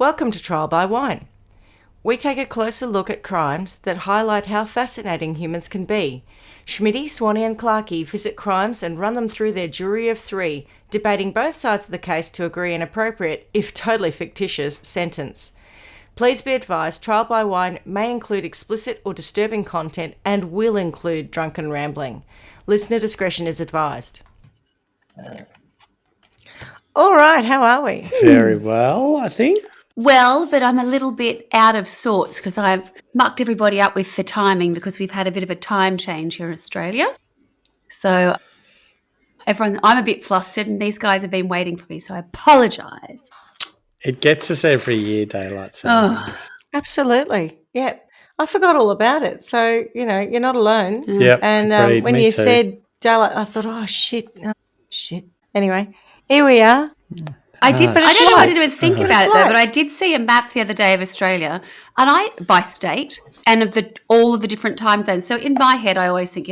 Welcome to Trial by Wine. We take a closer look at crimes that highlight how fascinating humans can be. Schmidty, Swanee and Clarkey visit crimes and run them through their jury of three, debating both sides of the case to agree an appropriate, if totally fictitious, sentence. Please be advised, Trial by Wine may include explicit or disturbing content and will include drunken rambling. Listener discretion is advised. All right, how are we? Very well, I think. Well, but I'm a little bit out of sorts because I've mucked everybody up with the timing because we've had a bit of a time change here in Australia. So I'm a bit flustered and these guys have been waiting for me, so I apologise. It gets us every year, daylight savings. Oh, absolutely. Yeah. I forgot all about it. So, you're not alone. Yep. And when you said daylight, I thought, oh, shit. Anyway, here we are. I didn't even think about it though, but I did see a map the other day of Australia, and by state and of all of the different time zones. So in my head, I always think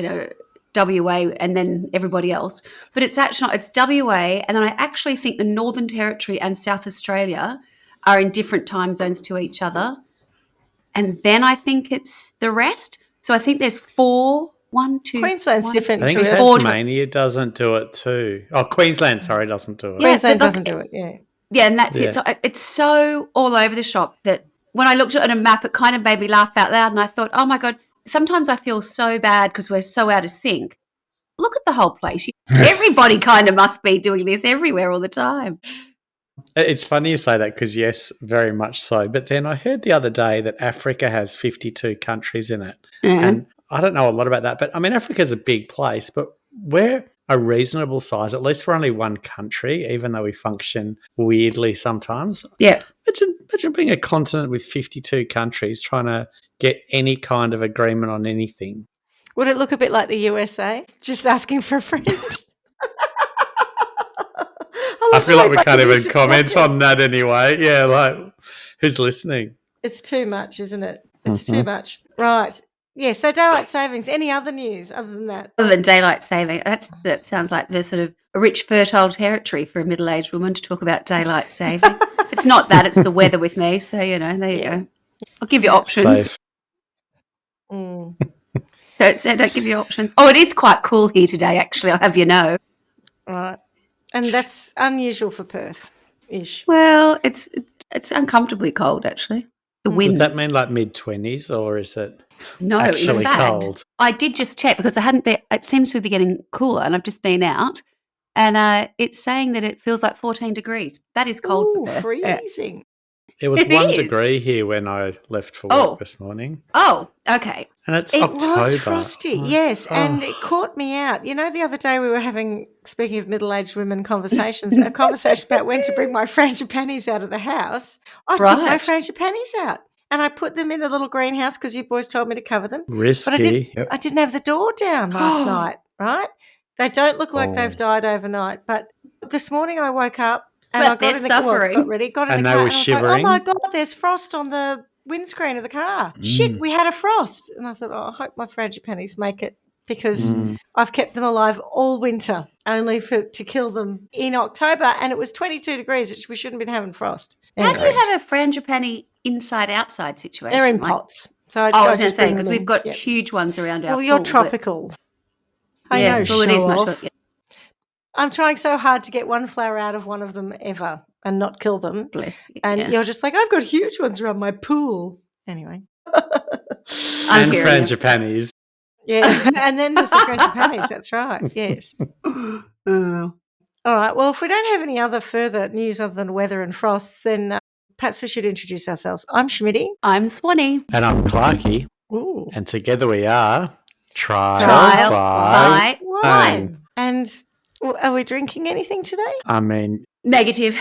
WA and then everybody else, but it's actually not. It's WA, and then I actually think the Northern Territory and South Australia are in different time zones to each other, and then I think it's the rest. So I think there's Queensland's different. I think Tasmania doesn't do it too. Oh, Queensland, doesn't do it. Yeah, Queensland doesn't do it, yeah. Yeah, and that's it. So it's so all over the shop that when I looked at a map, it kind of made me laugh out loud, and I thought, oh, my God, sometimes I feel so bad because we're so out of sync. Look at the whole place. Everybody kind of must be doing this everywhere all the time. It's funny you say that because, yes, very much so. But then I heard the other day that Africa has 52 countries in it. Mm-hmm. And I don't know a lot about that, but I mean, Africa's a big place, but we're a reasonable size. At least we're only one country, even though we function weirdly sometimes. Yeah. Imagine being a continent with 52 countries trying to get any kind of agreement on anything. Would it look a bit like the USA? Just asking for a friend? I feel like we can't even comment on that anyway. Yeah, like, who's listening? It's too much, isn't it? It's too much. Right. Yeah, so daylight savings. Any other news other than that? Other than daylight saving, that sounds like the sort of a rich, fertile territory for a middle-aged woman to talk about daylight saving. It's not that; it's the weather with me. So there you go. I'll give you options. Don't give you options. Oh, it is quite cool here today. Actually, I'll have you know. Right, and that's unusual for Perth-ish. Well, it's uncomfortably cold actually. The wind. Does that mean like mid-20s or is it actually in fact, cold? I did just check because it seems to be getting cooler and I've just been out and it's saying that it feels like 14 degrees. That is cold for Perth. Freezing. It was 1 degree here when I left for work this morning. Oh, okay. And it's October. It was frosty, yes, and it caught me out. The other day we were having, speaking of middle-aged women conversations, a conversation about when to bring my frangipanis out of the house. I took my frangipanis out and I put them in a little greenhouse because you boys told me to cover them. Risky. But I didn't have the door down last night, right? They don't look like they've died overnight, but this morning I woke up and I got in the car, got ready, got in the car, they were and shivering. I was like, oh my God, there's frost on the windscreen of the car. Shit, we had a frost. And I thought, I hope my frangipanis make it because I've kept them alive all winter only to kill them in October, and it was 22 degrees, which we shouldn't have been having frost. Anyway. How do you have a frangipani inside-outside situation? They're in pots. So I was going to say, because we've got huge ones around our pool. Well, you're tropical. Yes, well, it is much. I'm trying so hard to get one flower out of one of them ever and not kill them. Bless you. And you're just like, I've got huge ones around my pool. Anyway. And frangipanis. Yeah, and then there's the frangipanis, that's right, yes. All right, well, if we don't have any other further news other than weather and frosts, then perhaps we should introduce ourselves. I'm Schmidty. I'm Swanee. And I'm Clarkey. Ooh. And together we are Trial by Wine. And are we drinking anything today? I mean... Negative.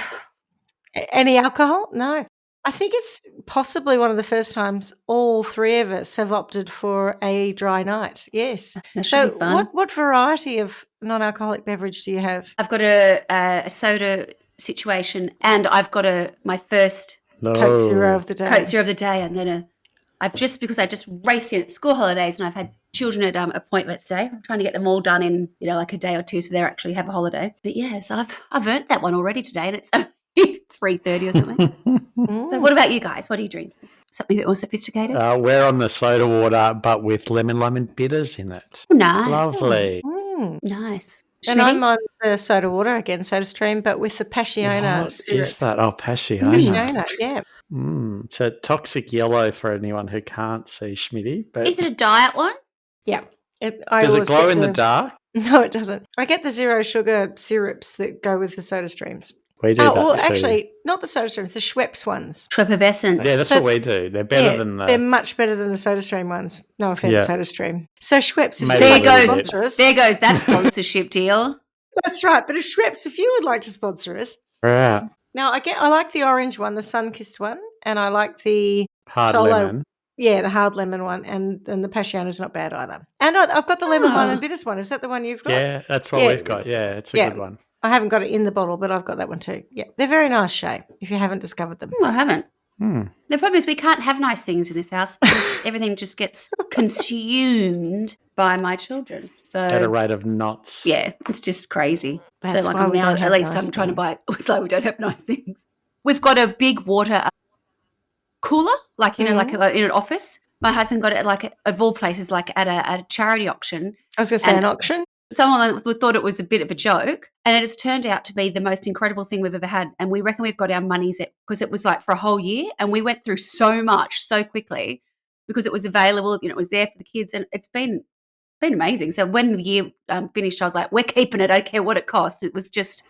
Any alcohol? No. I think it's possibly one of the first times all three of us have opted for a dry night. Yes. That should be fun. What variety of non-alcoholic beverage do you have? I've got a soda situation and I've got my first Coke Zero of the day. Coke Zero of the day. Because I just raced in at school holidays and I've had children at appointments today. I'm trying to get them all done in, like a day or two so they actually have a holiday. But yes, I've earned that one already today and it's 3:30 or something. So what about you guys? What do you drink? Something a bit more sophisticated? We're on the soda water, but with lemon bitters in it. Oh, nice. Lovely. Nice. And Schmidty? I'm on the soda water again, SodaStream, but with the Passiona What syrup. is that? Oh, Passiona. Passiona, yeah. It's a toxic yellow for anyone who can't see Schmidty. But Is it a diet one? Yeah. does it glow in the dark? No, it doesn't. I get the zero sugar syrups that go with the soda streams. We do that well, too. actually, not the soda streams, the Schweppes ones. Schweppescence. Yeah, that's what we do. They're better than the... They're much better than the soda stream ones. No offense, soda stream. So Schweppes, if Maybe you there like to sponsor us. There goes that sponsorship deal. That's right. But if Schweppes, if you would like to sponsor us. Right. Now, I like the orange one, the sun-kissed one, and I like the hard lemon. Yeah, the hard lemon one, and the Passiona's not bad either. And I've got the lemon bitters one. Is that the one you've got? Yeah, that's what we've got. Yeah, it's a good one. I haven't got it in the bottle, but I've got that one too. Yeah, they're very nice, Shay, if you haven't discovered them. I haven't. The problem is we can't have nice things in this house because everything just gets consumed by my children. So at a rate of knots. Yeah, it's just crazy. That's so like why I'm we now don't have at least nice I'm trying to things. buy it's like we don't have nice things. We've got a big water cooler, like like in an office. My husband got it like of all places, like at a charity auction. I was going to say an auction. Someone thought it was a bit of a joke, and it has turned out to be the most incredible thing we've ever had. And we reckon we've got our monies because it was like for a whole year, and we went through so much so quickly because it was available. It was there for the kids, and it's been amazing. So when the year finished, I was like, "We're keeping it. I don't care what it costs." It was just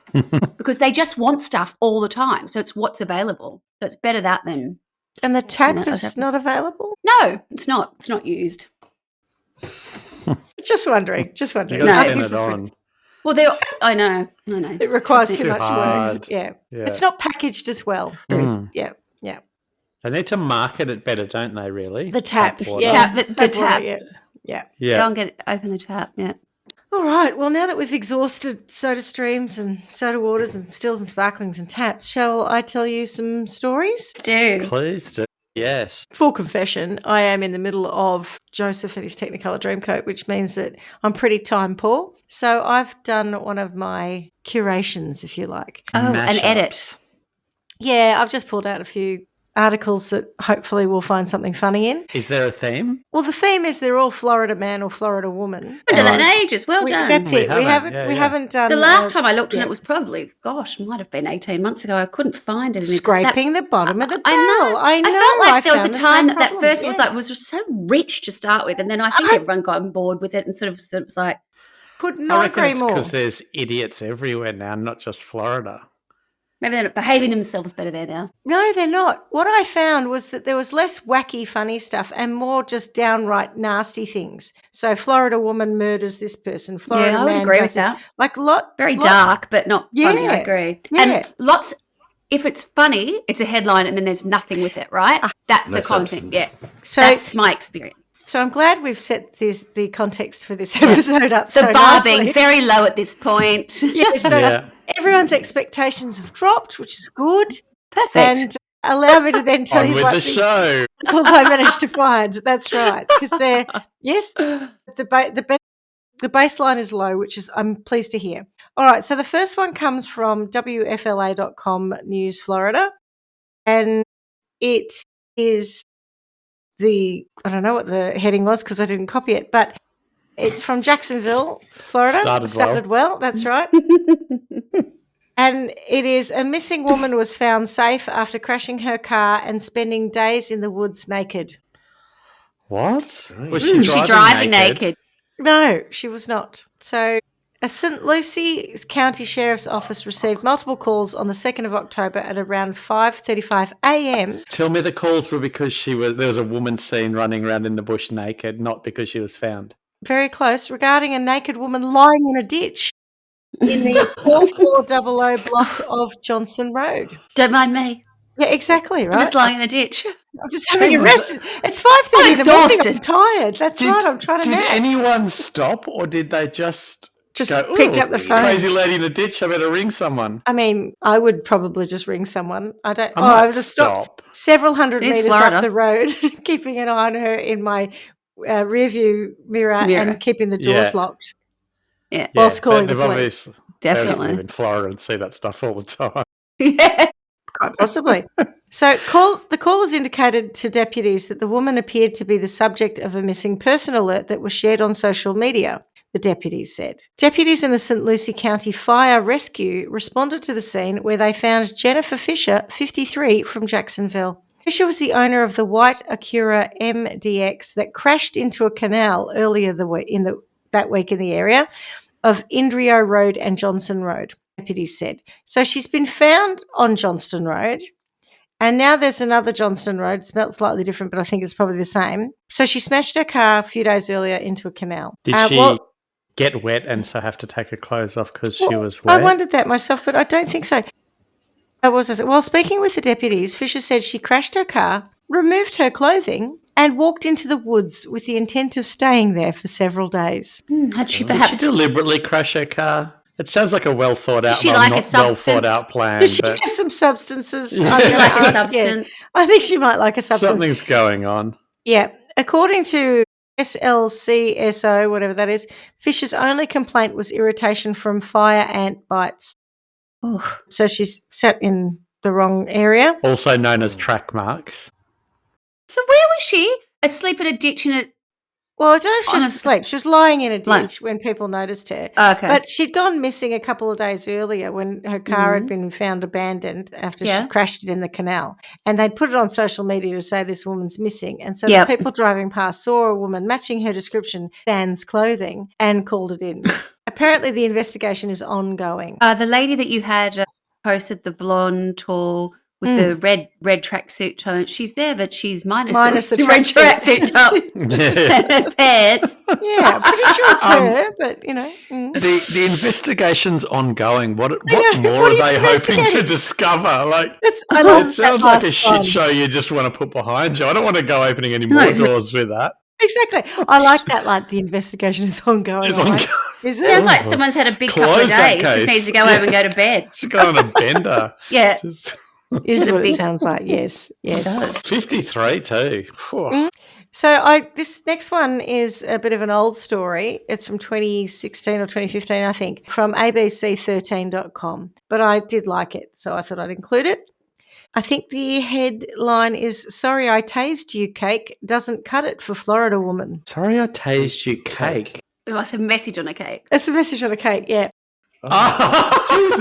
because they just want stuff all the time, so it's what's available. So it's better that than. And the tap is not available? No, it's not. It's not used. Just wondering. You got to Asking turn it for free. on. Well, I know. It requires too much hard. work. Yeah. It's not packaged as well. Yeah. They need to market it better, don't they, really? The tap. water. Yeah, the tap. Water, yeah. Go and open the tap. Yeah. All right. Well, now that we've exhausted soda streams and soda waters and stills and sparklings and taps, shall I tell you some stories? Do. Please do. Yes. Full confession, I am in the middle of Joseph and his Technicolor Dreamcoat, which means that I'm pretty time poor. So I've done one of my curations, if you like. Oh, an Mashups. edit. Yeah, I've just pulled out a few articles that hopefully we'll find something funny in. Is there a theme? Well, the theme is they're all Florida man or Florida woman. We've done that in ages. Well done. That's it. We haven't. haven't done The last time I looked and it was probably, might have been 18 months ago. I couldn't find it. scraping the bottom of the barrel. I felt like there was a time that problem. first was just so rich to start with, and then I think everyone got on board with it and sort of was like, could I not reckon agree it's more. because there's idiots everywhere now, not just Florida. maybe they're not behaving themselves better there now. No, they're not. What I found was that there was less wacky, funny stuff and more just downright nasty things. So Florida woman murders this person. Florida I would man agree does with this. that. Like Very dark, but not funny. I Yeah. agree. Yeah. And lots. If it's funny, it's a headline, and then there's nothing with it, right? That's the That's content. Yeah, So, that's my experience. so I'm glad we've set the context for this episode up. The so bar nicely. being very low at this point. Yeah, so Yeah. everyone's expectations have dropped, which is good. Perfect. And allow me to then tell On you with what the show. articles I managed to find. That's right, because they're the baseline is low, which is I'm pleased to hear. All right, so the first one comes from WFLA.com News Florida, and it is I don't know what the heading was because I didn't copy it, but it's from Jacksonville, Florida. Started well. That's right. And it is a missing woman was found safe after crashing her car and spending days in the woods naked. What? Was She driving naked. No, she was not. So a St. Lucie County Sheriff's Office received multiple calls on the 2nd of October at around 5:35 a.m. Tell me the calls were because there was a woman seen running around in the bush naked, not because she was found. Very close, regarding a naked woman lying in a ditch in the 4400 block of Johnson Road. Don't mind me. Yeah, exactly, right? I'm just lying in a ditch. I'm just having a rest. It's 5:30 in the morning. I'm exhausted. tired. That's right. I'm trying to Did nap. anyone stop, or did they just go, picked "Ooh, up the phone. Crazy lady in a ditch, I better ring someone"? I mean, I would probably just ring someone. I don't. I might I was stopped several hundred It's meters Florida. up the road, keeping an eye on her in my rear view mirror and keeping the doors locked. Yeah. Whilst calling the they've police. They obviously Definitely. live in Florida and see that stuff all the time. Yeah. Quite possibly. So the callers indicated to deputies that the woman appeared to be the subject of a missing person alert that was shared on social media, the deputies said. Deputies in the St. Lucie County Fire Rescue responded to the scene where they found Jennifer Fisher, 53, from Jacksonville. Fisher was the owner of the white Acura MDX that crashed into a canal earlier that week in the area of Indrio Road and Johnson Road, deputies said. So she's been found on Johnston Road, and now there's another Johnston Road, smelled slightly different, but I think it's probably the same. So she smashed her car a few days earlier into a canal. Did she get wet and so have to take her clothes off because she was wet? I wondered that myself, but I don't think so. While speaking with the deputies, Fisher said she crashed her car, removed her clothing, and walked into the woods with the intent of staying there for several days. Had she Did she deliberately crash her car? It sounds like a well thought out, plan. Does she have some substances? Yeah. Does she like a substance? Yeah. I think she might like a substance. Something's going on. Yeah. According to SLCSO, whatever that is, Fisher's only complaint was irritation from fire ant bites. Oh. So she's sat in the wrong area. Also known as track marks. So where was she? Asleep in a ditch in a... Well, I don't know if she was asleep. She was lying in a ditch when people noticed her. Oh, okay. But she'd gone missing a couple of days earlier when her car had been found abandoned after she crashed it in the canal. And they'd put it on social media to say this woman's missing. And so the people driving past saw a woman matching her description, sans clothing, and called it in. Apparently the investigation is ongoing. The lady that you had posted, the blonde, tall... with the red tracksuit top. She's there, but she's minus the red tracksuit top. Pants. Yeah, I'm pretty sure it's her, but, you know. The investigation's ongoing. What more are they hoping to discover? Like, it sounds like a shit show you just want to put behind you. I don't want to go opening any more doors with that. Exactly. I like that, like the investigation is ongoing. It's ongoing. Sounds like someone's had a big couple of days. Just needs to go home and go to bed. She's going on a bender. Yeah. Is what it sounds like, yes. 53 too. So this next one is a bit of an old story. It's from 2016 or 2015, I think, from abc13.com. But I did like it, so I thought I'd include it. I think the headline is, "Sorry I tased you, cake doesn't cut it for Florida woman." Sorry I tased you, cake. It must have a message on a cake. It's a message on a cake, yeah. Oh,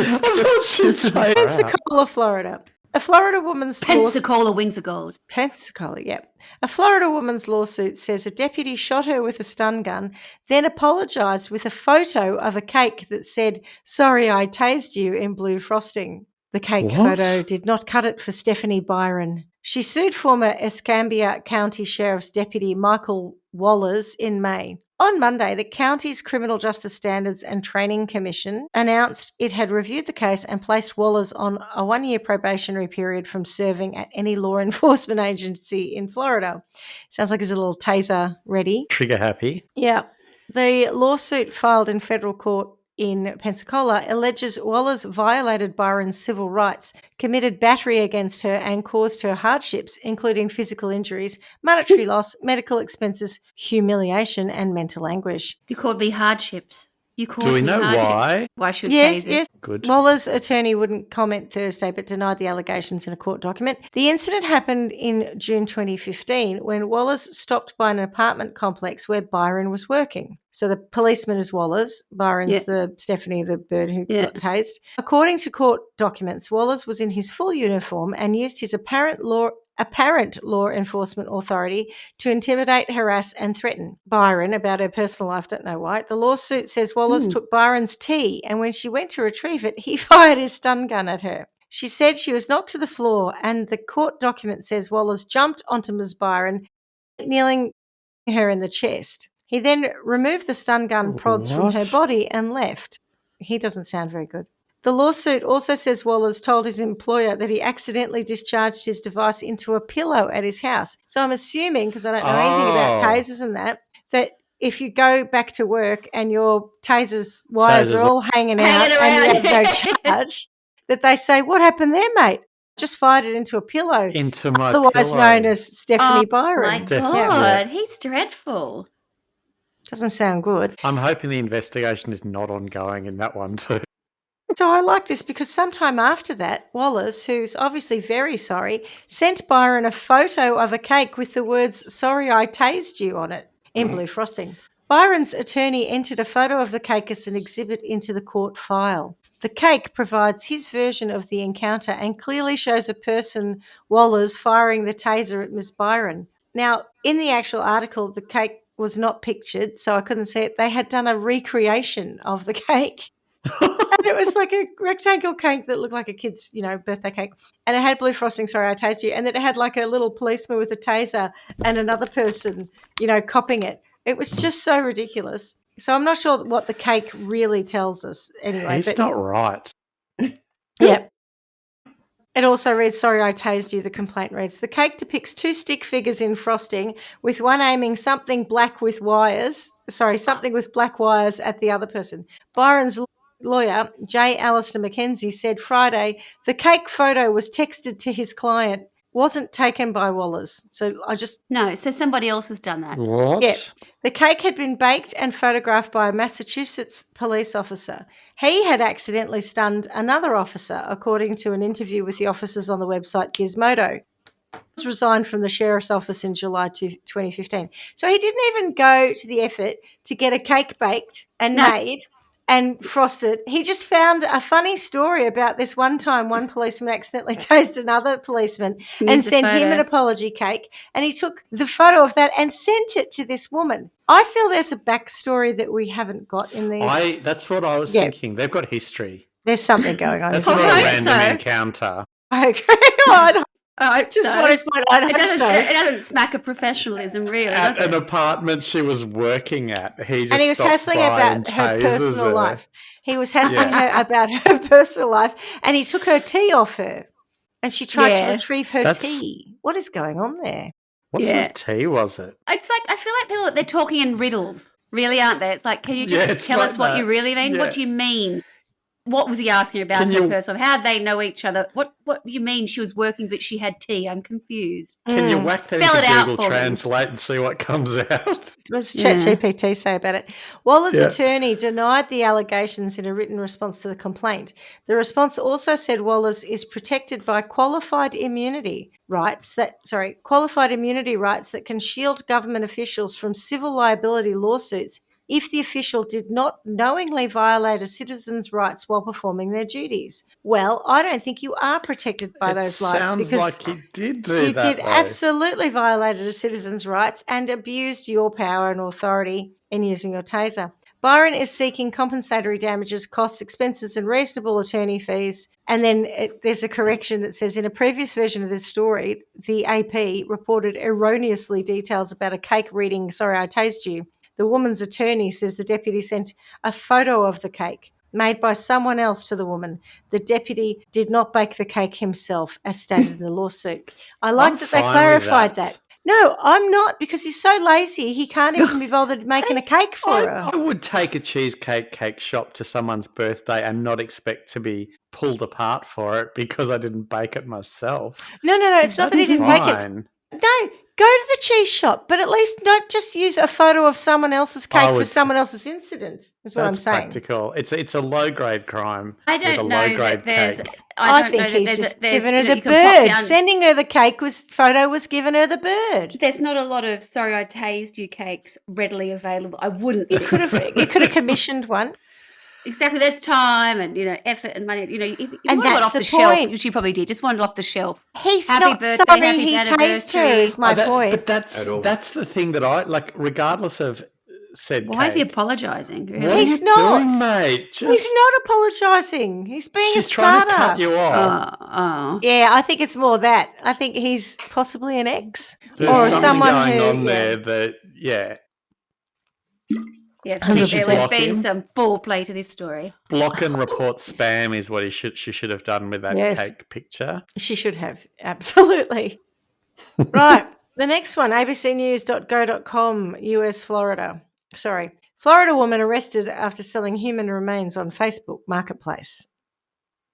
Jesus. Pensacola, Florida. A Florida woman's Pensacola wings of gold. Pensacola, yeah. A Florida woman's lawsuit says a deputy shot her with a stun gun, then apologised with a photo of a cake that said, "Sorry I tased you," in blue frosting. The cake photo did not cut it for Stephanie Byron. She sued former Escambia County Sheriff's Deputy Michael Wallers in May. On Monday, the county's Criminal Justice Standards and Training Commission announced it had reviewed the case and placed Wallers on a 1-year probationary period from serving at any law enforcement agency in Florida. Sounds like he's a little taser ready. Trigger happy. Yeah. The lawsuit filed in federal court in Pensacola alleges Wallers violated Byron's civil rights, committed battery against her and caused her hardships, including physical injuries, monetary loss, medical expenses, humiliation and mental anguish. You called me hardships. Do we know why? Why she was tased? Yes. Good. Waller's attorney wouldn't comment Thursday but denied the allegations in a court document. The incident happened in June 2015 when Wallers stopped by an apartment complex where Byron was working. So the policeman is Wallers, Byron's the Stephanie, the bird who got tased. According to court documents, Wallers was in his full uniform and used his apparent law enforcement authority to intimidate, harass and threaten Byron about her personal life. Don't know why. The lawsuit says Wallers took Byron's tea and when she went to retrieve it, he fired his stun gun at her. She said she was knocked to the floor and the court document says Wallers jumped onto Ms. Byron, kneeling her in the chest. He then removed the stun gun prods from her body and left. He doesn't sound very good. The lawsuit also says Wallers told his employer that he accidentally discharged his device into a pillow at his house. So I'm assuming, because I don't know anything about tasers and that if you go back to work and your taser's wires are all hanging out and you have no charge, that they say, "What happened there, mate? Just fired it into a pillow." Into my otherwise pillow. known as Stephanie Byron. Oh, my God. He's dreadful. Doesn't sound good. I'm hoping the investigation is not ongoing in that one too. So I like this because sometime after that, Wallace, who's obviously very sorry, sent Byron a photo of a cake with the words, "Sorry I tased you" on it in blue frosting. Byron's attorney entered a photo of the cake as an exhibit into the court file. The cake provides his version of the encounter and clearly shows a person, Wallace, firing the taser at Miss Byron. Now, in the actual article, the cake was not pictured, so I couldn't see it. They had done a recreation of the cake. And it was like a rectangle cake that looked like a kid's, birthday cake. And it had blue frosting, sorry, I tased you. And then it had like a little policeman with a taser and another person, copping it. It was just so ridiculous. So I'm not sure what the cake really tells us anyway. He's not right. Yeah. It also reads, "Sorry I tased you." The complaint reads, "The cake depicts two stick figures in frosting, with one aiming something with black wires at the other person." Byron's lawyer, J. Alistair Mackenzie, said Friday the cake photo was texted to his client, wasn't taken by Wallace. So so somebody else has done that. What? Yeah. The cake had been baked and photographed by a Massachusetts police officer. He had accidentally stunned another officer, according to an interview with the officers on the website Gizmodo. He was resigned from the sheriff's office in July 2015. So he didn't even go to the effort to get a cake baked and made and frosted. He just found a funny story about this one time one policeman accidentally tased another policeman and sent him an apology cake, and he took the photo of that and sent it to this woman. I feel there's a backstory that we havenent got in these. That's what I was thinking. They've got history. There's something going on. That's not a random encounter. Okay. Well, I hope just so. what is my It doesn't smack of professionalism, really. At an apartment she was working at, he was hassling about her personal life. He was hassling her about her personal life, and he took her tea off her, and she tried to retrieve her tea. What is going on there? What sort of tea was it? It's like, I feel like they're talking in riddles, really, aren't they? It's like, can you just tell us what you really mean? What do you mean? What was he asking about her person? How did they know each other? What do you mean she was working but she had tea? I'm confused. Can you whack that into Google Translate and see what comes out? What's ChatGPT say about it? Waller's attorney denied the allegations in a written response to the complaint. The response also said Wallace is protected by qualified immunity rights that can shield government officials from civil liability lawsuits if the official did not knowingly violate a citizen's rights while performing their duties. Well, I don't think you are protected by those rights. Sounds like he did do you that. You did absolutely violated a citizen's rights and abused your power and authority in using your taser. Byron is seeking compensatory damages, costs, expenses, and reasonable attorney fees. And then there's a correction that says, in a previous version of this story, the AP reported erroneously details about a cake reading, "Sorry, I tased you." The woman's attorney says the deputy sent a photo of the cake made by someone else to the woman. The deputy did not bake the cake himself, as stated in the lawsuit. I like that they clarified that. No, I'm not, because he's so lazy he can't even be bothered making a cake for her. I would take a cheesecake cake shop to someone's birthday and not expect to be pulled apart for it because I didn't bake it myself. No, it's not that he didn't make it. No, go to the cheese shop, but at least don't just use a photo of someone else's cake for someone else's incident, is what I'm saying. That's practical. It's a low-grade crime. I don't know that there's... I think he's just given her the bird. Sending her the photo was giving her the bird. There's not a lot of "Sorry I tased you" cakes readily available. I wouldn't. You could have commissioned one. Exactly, that's time and effort and money. If you and want it off the shelf, which you probably did, just want it off the shelf. He's not sorry he tased her. Is my point. But that's the thing that I like. Regardless of said, why is he apologising? Really? What he's are you not, doing, mate. He's not apologising. He's being she's trying to cut you off. Yeah, I think it's more that. I think he's possibly an ex or someone going on there that Yes, there has been some foreplay to this story. Block and report spam is what she should have done with that cake picture. She should have, absolutely. Right, the next one, abcnews.go.com, US, Florida. Florida woman arrested after selling human remains on Facebook Marketplace.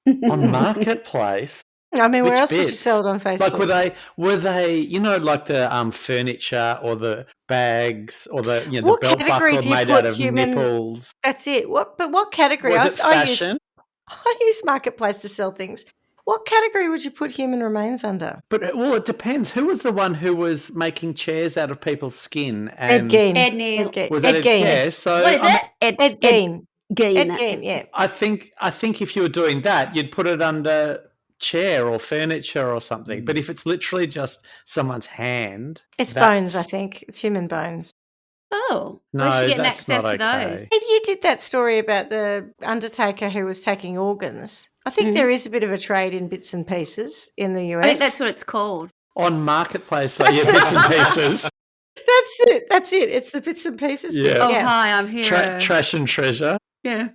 On Marketplace? I mean, where else would you sell it on Facebook? Like, were they, like the furniture or the bags or the the belt buckle made out of nipples? That's it. What category? Was it fashion? I use Marketplace to sell things. What category would you put human remains under? But it depends. Who was the one who was making chairs out of people's skin? Ed And Gein. Ed Neal. was that Ed Gein. Yeah. So What is it? Ed Gein. Gein. Ed That's Gein, it. yeah. I think if you were doing that, you'd put it under chair or furniture or something. But if it's literally just someone's hand, It's bones, I think. It's human bones. Oh, No, where's she getting that's access not to okay. those? You did that story about the undertaker who was taking organs. I think there is a bit of a trade in bits and pieces in the US. I think that's what it's called. On Marketplace, though, bits and pieces. That's it. It's the bits and pieces. Yeah. bit, Oh, hi, I'm here. Trash and treasure. Yeah.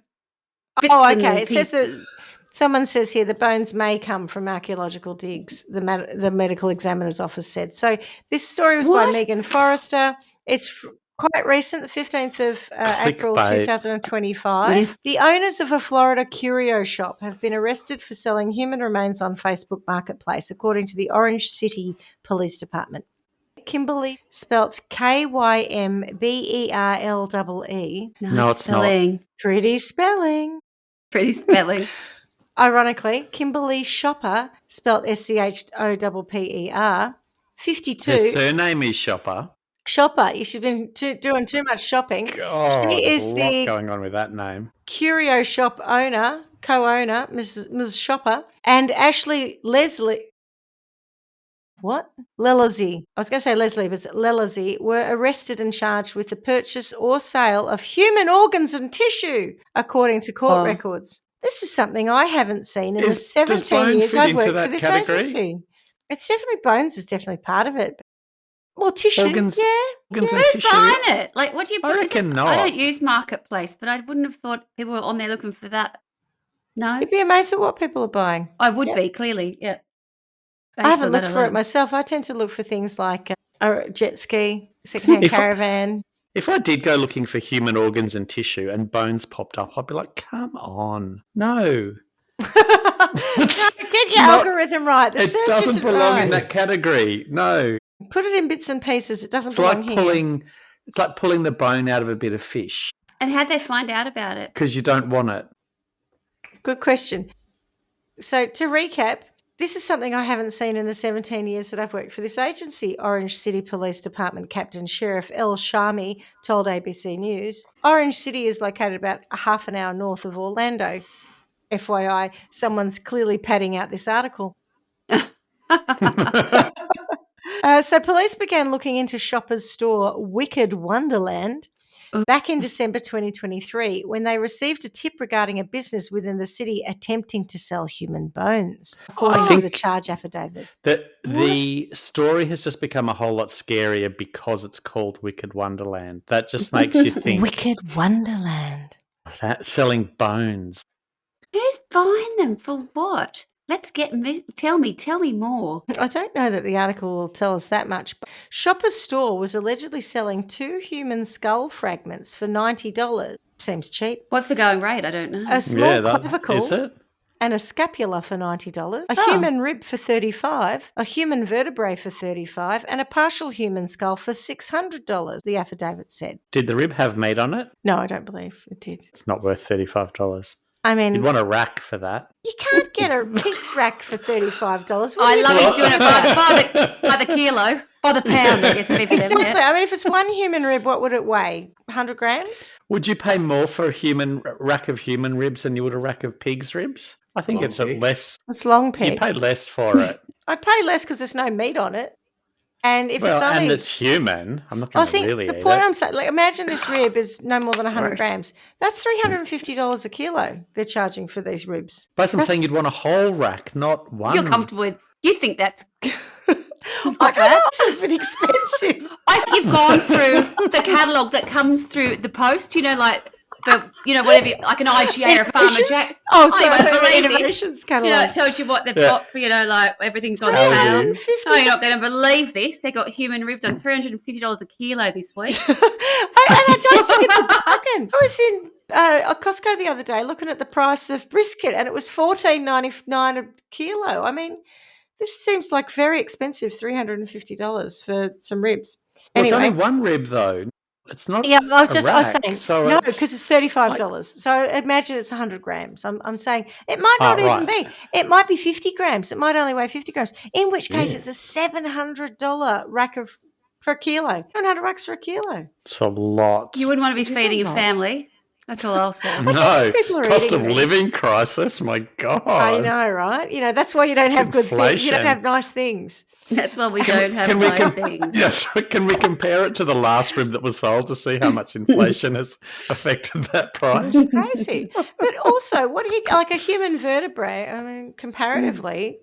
Oh, Bits and okay. It says that pieces. someone says here the bones may come from archaeological digs, the medical examiner's office said. So this story was by What? Megan Forrester. It's quite recent, the 15th of April Clickbait. 2025. The owners of a Florida curio shop have been arrested for selling human remains on Facebook Marketplace, according to the Orange City Police Department. Kimberly, spelt Kymberlee. No, it's not. spelling. Pretty spelling. Pretty spelling. Ironically, Kimberly Shopper, spelt Schopper, 52. Her surname is Shopper. Shopper, you should have been doing too much shopping. God, She there's is a lot the going on with that name. curio shop co-owner, Ms. Shopper, and Ashley Leslie. What? Lelazy. I was going to say Leslie, but Lelazy were arrested and charged with the purchase or sale of human organs and tissue, according to court records. This is something I haven't seen in the Does 17 bone years fit I've into worked that for this category? agency. It's definitely bones is definitely part of it. Well, tissue, Organs and Who's tissue. buying it? Like, what do you I put? reckon I not. don't use Marketplace, but I wouldn't have thought people were on there looking for that. No, You'd be amazed at what people are buying. I would be, clearly. Yeah. I haven't looked for it myself. I tend to look for things like a jet ski, secondhand caravan. If I did go looking for human organs and tissue and bones popped up, I'd be like, come on. No. Get your algorithm right. The It search doesn't isn't belong right. in that category. No. Put it in bits and pieces. It doesn't It's belong like here. It's like pulling the bone out of a bit of fish And how'd they find out about it? because you don't want it. Good question. So to recap, this is something I haven't seen in the 17 years that I've worked for this agency. Orange City Police Department Captain Sheriff L. Shami told ABC News. Orange City is located about a half an hour north of Orlando. FYI, someone's clearly padding out this article. So police began looking into Shopper's store Wicked Wonderland back in December 2023 when they received a tip regarding a business within the city attempting to sell human bones, according to the charge affidavit. The story has just become a whole lot scarier because it's called Wicked Wonderland. That just makes you think. Wicked Wonderland. That selling bones. Who's buying them for what? Tell me more. I don't know that the article will tell us that much. But Shopper's store was allegedly selling 2 human skull fragments for $90. Seems cheap. What's the going rate? I don't know. A small clavicle is it? and a scapula for $90. A human rib for $35. A human vertebrae for $35. And a partial human skull for $600, the affidavit said. Did the rib have meat on it? No, I don't believe it did. It's not worth $35. I mean, You'd want a rack for that. you can't get a pig's rack for $35. I love you doing it by the kilo, by the pound, I guess. Exactly. I mean, if it's one human rib, what would it weigh? 100 grams? Would you pay more for a rack of human ribs than you would a rack of pig's ribs? I think it's at less. It's long pig. You pay less for it. I'd pay less because there's no meat on it. And if it's only... and it's human. I'm not going to really eat it. The point I'm saying, like, imagine this rib is no more than 100 grams. That's $350 a kilo they're charging for these ribs. But I'm saying you'd want a whole rack, not one. You're comfortable with... You think that's... I don't know, it's been expensive. You've gone through the catalogue that comes through the post, like... whatever, like an IGA or a Farmer Jack. Oh, sorry, you won't believe Innovations this. catalogue. It tells you what they've got for, like everything's on $350. sale. Oh, you're not going to believe this. They got human ribs on $350 a kilo this week. And I don't think it's a bargain. I was in Costco the other day looking at the price of brisket and it was $14.99 a kilo. I mean, this seems like very expensive, $350 for some ribs. Well, Anyway. it's only one rib, though. It's not Yeah, I was a rack. saying, So no, it's because it's $35. like, So imagine it's 100 grams. I'm saying it might not even right. be. It might be 50 grams. It might only weigh 50 grams, in which case Yeah. it's a $700 rack for a kilo. $700 for a kilo. It's a lot. You wouldn't want to be It is a feeding your lot. family. That's all I'll say. But do you No, think people are cost eating of these? living crisis. My God. I know, right? That's why you don't have good things. You don't inflation. have nice things. That's why we don't have Can we nice things. Yes, can we compare it to the last rib that was sold to see how much inflation has affected that price? It's crazy. But also, what do you like a human vertebrae? I mean, comparatively,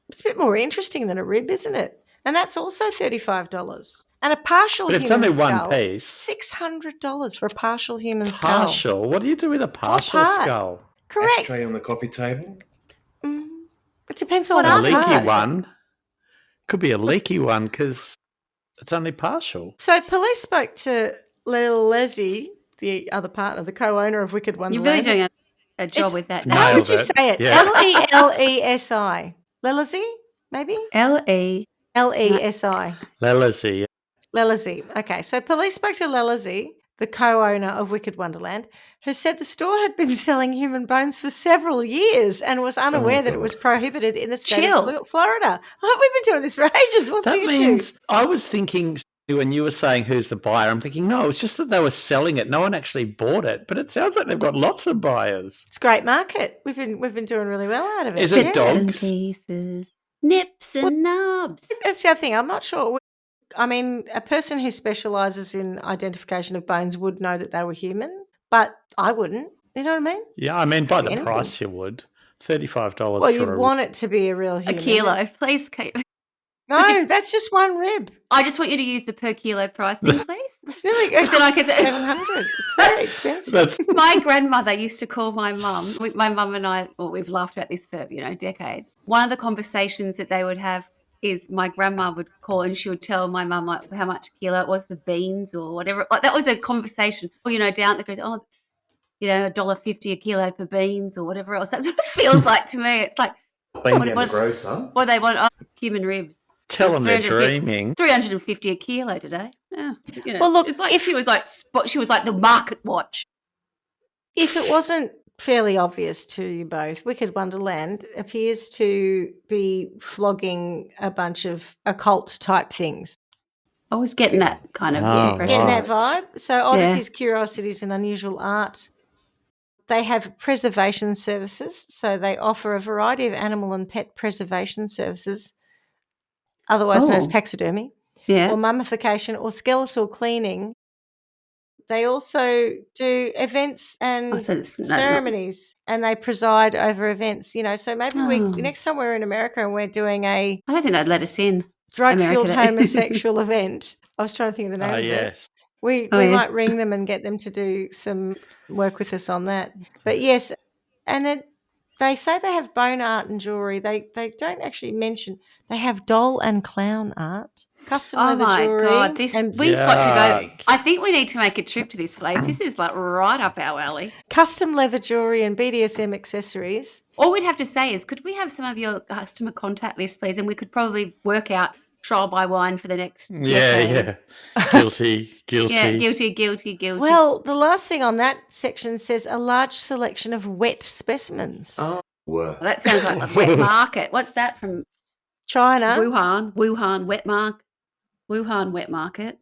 it's a bit more interesting than a rib, isn't it? And that's also $35. And a partial But if it's human only one skull, piece. $600 for a partial human skull. Partial? What do you do with a partial part? skull? Correct. Ashtray on the coffee table. It depends on What A what other leaky part. one. Could be a leaky one because it's only partial. So police spoke to Lil Leslie, the other partner, the co-owner of Wicked You're really Wonderland. doing a job with that Nailed How name. would you it. say it? Yeah. Lelesi. Lelesi, maybe? L-E. Lesi. Lelesi. Lelesi. Okay, so police spoke to Lelesi, the co-owner of Wicked Wonderland, who said the store had been selling human bones for several years and was unaware that it God. was prohibited in the state Chill. of Florida. Oh, we've been doing this for ages. What's That the issue? means I was thinking when you were saying who's the buyer, I'm thinking, no, it's just that they were selling it. No one actually bought it. But it sounds like they've got lots of buyers. It's a great market. We've been doing really well out of it. Is it Yeah. dogs? Pieces, nips and nubs. That's the other thing. I'm not sure. I mean, a person who specialises in identification of bones would know that they were human, but I wouldn't. You know what I mean? Yeah, I mean, by the Anything. price you would. $35 Well, for you'd want it to be a real A human. kilo. Please keep. No, that's just one rib. I just want you to use the per kilo pricing, please. It's nearly So I could say- 700. It's very expensive. That's My grandmother used to call my mum. My mum and I, well, we've laughed about this for, decades. One of the conversations that they would have is my grandma would call and she would tell my mum like how much a kilo it was for beans or whatever. Like that was a conversation. Or, down that goes, oh, it's, $1.50 a kilo for beans or whatever else. That's what it feels like to me. It's like, Been What- down what- the grocer. what they want, human ribs. tell them they're 350 dreaming. 350 a kilo today. Yeah, Well, look, it's like if- she was like the market watch. If it wasn't fairly obvious to you both, Wicked Wonderland appears to be flogging a bunch of occult type things. I was getting that kind of Oh, impression. Getting that Right. vibe? So oddities, curiosities and unusual art. They have preservation services. So they offer a variety of animal and pet preservation services, otherwise known as Oh. taxidermy, Yeah. or mummification or skeletal cleaning. They also do events and Oh, so it's not- ceremonies, and they preside over events. So maybe Oh. next time we're in America and we're doing a I don't think they'd let us in. drug-fueled America. homosexual event. I was trying to think of the name Ah, of it. yes. We Oh, yeah. might ring them and get them to do some work with us on that. But yes, and then they say they have bone art and jewelry. They don't actually mention they have doll and clown art, custom Oh leather my jewelry. God, we've got to go. Yuck. I think we need to make a trip to this place. This is like right up our alley. Custom leather jewelry and BDSM accessories. All we'd have to say is, could we have some of your customer contact list, please? And we could probably work out trial by wine for the next decade. Yeah. Guilty. Yeah, guilty. Well, the last thing on that section says a large selection of wet specimens. Oh, Well, that sounds like a wet market. What's that from China. Wuhan wet market.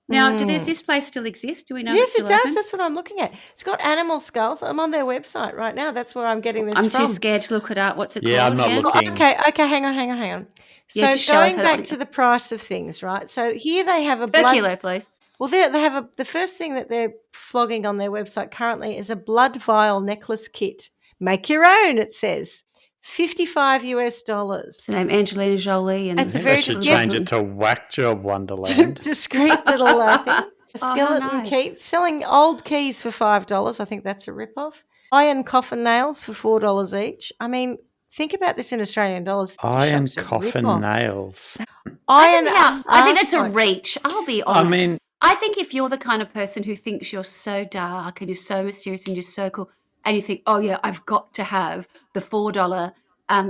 Now, does this place still exist? Do we know? Yes, it's it still does. open? That's what I'm looking at. It's got animal skulls. I'm on their website right now. That's where I'm getting this I'm from. too scared to look it up. What's it Yeah, called? I'm not again? looking. Okay, hang on. So Yeah, just show us going how back to- to the price of things, right? So here they have a Per blood kilo, please. Well, they have the first thing that they're flogging on their website currently is a blood vial necklace kit. Make your own, it says. $55. The name Angelina Jolie and It's I a think very they should good change guess. it to Whack Job Wonderland. Discreet little thing. A Oh, skeleton nice. key. Selling old keys for $5. I think that's a rip-off. Iron coffin nails for $4 each. I mean, think about this in Australian dollars. Iron Shop's a coffin rip-off. nails. Iron I think that's a arsenic. reach. I'll be I honest. mean, I think if you're the kind of person who thinks you're so dark and you're so mysterious and you're so cool, and you think, oh yeah, I've got to have the $4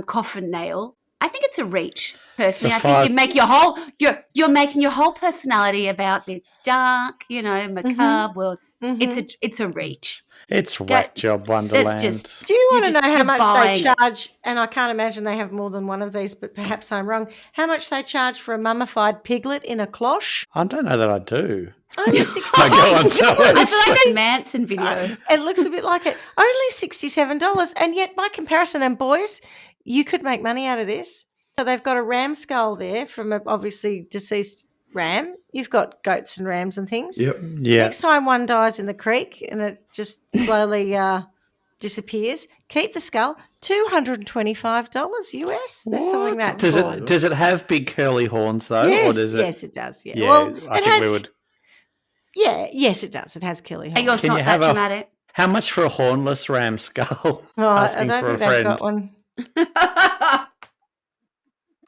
coffin nail, I think it's a reach. Personally, The I think five- you make you're making your whole personality about this dark, macabre world. It's a reach. It's whack job Wonderland. Do you want to know how you're much they buying it. charge? And I can't imagine they have more than one of these, but perhaps I'm wrong. How much they charge for a mummified piglet in a cloche? I don't know that I do. Only No, $67. go on, tell I us. feel like a Manson video. It looks a bit like it. Only $67. And yet, by comparison, and boys, you could make money out of this. So they've got a ram skull there from a obviously deceased ram. You've got goats and rams and things. Yeah. Next time one dies in the creek and it just slowly disappears, keep the skull. $225 US. They're selling that. Does it have big curly horns though? Yes, or does it? yes, it does. Yeah. Yeah, Well, I it think has. we would. Yeah, yes, it does. It has curly Hey, horns. yours not that dramatic. How much for a hornless ram skull? Oh, I Asking don't for a think they've friend. got one.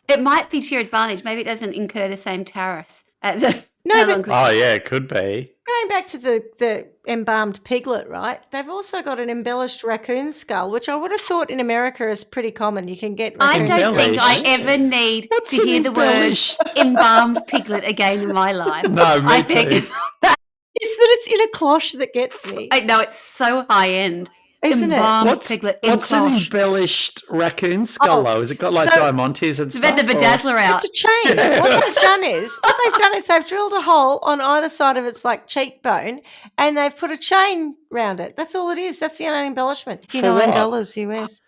It might be to your advantage. Maybe it doesn't incur the same tariffs as a Oh yeah, it could be. Going back to the embalmed piglet, right? They've also got an embellished raccoon skull, which I would have thought in America is pretty common. You can get. I don't Embellished? think I ever need to hear the word embellished? embalmed piglet again in my life. No, me I think too. It's that it's in a cloche that gets me, I know it's so high end. isn't it? Embalmed piglet in What's an cloche. embellished raccoon skull though? Has it got like so- diamantes and They've stuff? had the bedazzler out. It's a chain. What they've done is they've drilled a hole on either side of its like cheekbone, and they've put a chain round it. That's all it is. That's the only embellishment. $59 US.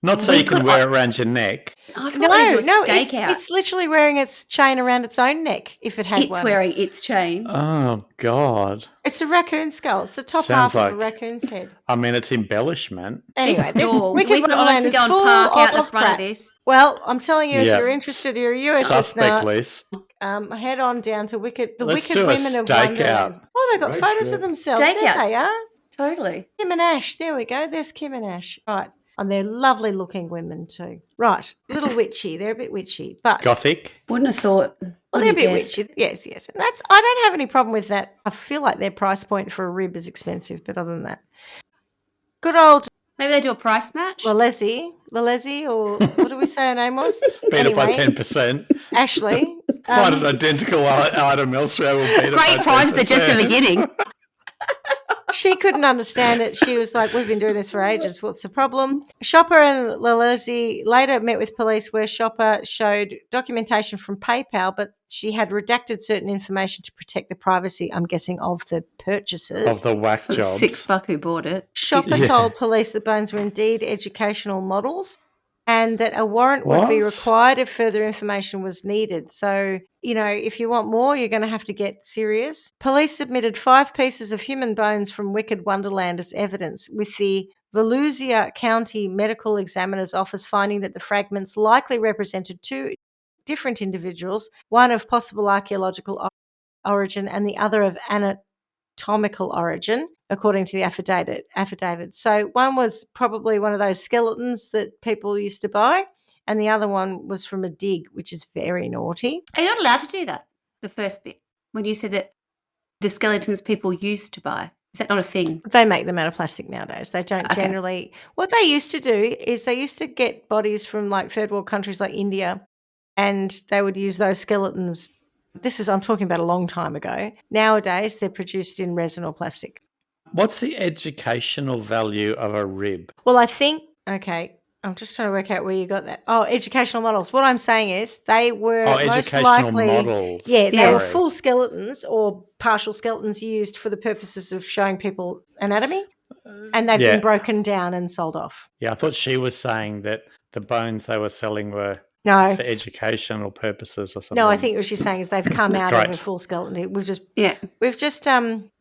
Not so you can wear it around your neck. I thought it was a stakeout. It's literally wearing its chain around its own neck if it had It's one. wearing its chain. Oh God! It's a raccoon skull. It's the top Sounds half of a like- raccoon's head. I mean, it's embellishment. Anyway, This this store. Wicked We could Wonderland honestly is go and full park out the of front crap. of this. Well, I'm telling you, Yeah. if you're interested, you're a US Suspect listener, list. head on down to Let's Wicked do a Women of stakeout. Wonderland. Oh, they've got Great photos show. of themselves. Stakeout. There they are. Totally. Kim and Ash. There we go. There's Kim and Ash. Right. And they're lovely looking women too. Right. A little witchy. They're a bit witchy. But Gothic. Wouldn't have thought. well, they're a bit witchy. Yes, yes. And that's I don't have any problem with that. I feel like their price point for a rib is expensive, but other than that. Good old Maybe they do a price match. Lalezi, or what do we say her name was? Beat it by Anyway, 10%. Ashley. Find an identical item elsewhere. We'll beat it by Great prize 10%. at just the beginning. She couldn't understand it. She was like, we've been doing this for ages. What's the problem? Shopper and Lalezi later met with police where Shopper showed documentation from PayPal, but she had redacted certain information to protect the privacy, I'm guessing, of the purchasers. Of the whack For the jobs. $6 who bought it. Shopper Yeah. told police the bones were indeed educational models and that a warrant would be What? required if further information was needed. So, if you want more, you're going to have to get serious. Police submitted 5 pieces of human bones from Wicked Wonderland as evidence, with the Volusia County Medical Examiner's Office finding that the fragments likely represented 2 different individuals, one of possible archaeological origin and the other of anatomical origin, according to the affidavit. So one was probably one of those skeletons that people used to buy, and the other one was from a dig, which is very naughty. Are you not allowed to do that? The first bit. When you said that the skeletons people used to buy. Is that not a thing? They make them out of plastic nowadays. They don't Okay. generally. What they used to do is they used to get bodies from like third world countries like India, and they would use those skeletons. I'm talking about a long time ago. Nowadays, they're produced in resin or plastic. What's the educational value of a rib? Well, I think, okay, I'm just trying to work out where you got that. Oh, educational models. What I'm saying is they were most educational likely, models. yeah, they were Sorry. full skeletons or partial skeletons used for the purposes of showing people anatomy, and they've Yeah. been broken down and sold off. Yeah, I thought she was saying that the bones they were selling were No, for educational purposes or something. no, I think what she's saying is they've come out of a Great. full skeleton. We've just Yeah.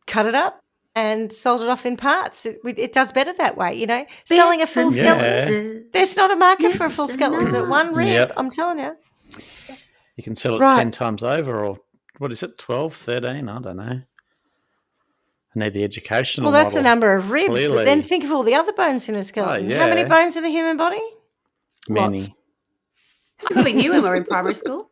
cut it up and sold it off in parts. It does better that way, Selling a full Bits and skeleton. pieces. There's not a market for a Yes full and skeleton, but one rib, Yep. I'm telling you. You can sell it Right. 10 times over, or what is it, 12, 13? I don't know. I need the educational Well, that's the model. number of ribs, Clearly. but then think of all the other bones in a skeleton. How many yeah. bones in the human body? Many. Lots. I probably knew when we were in primary school.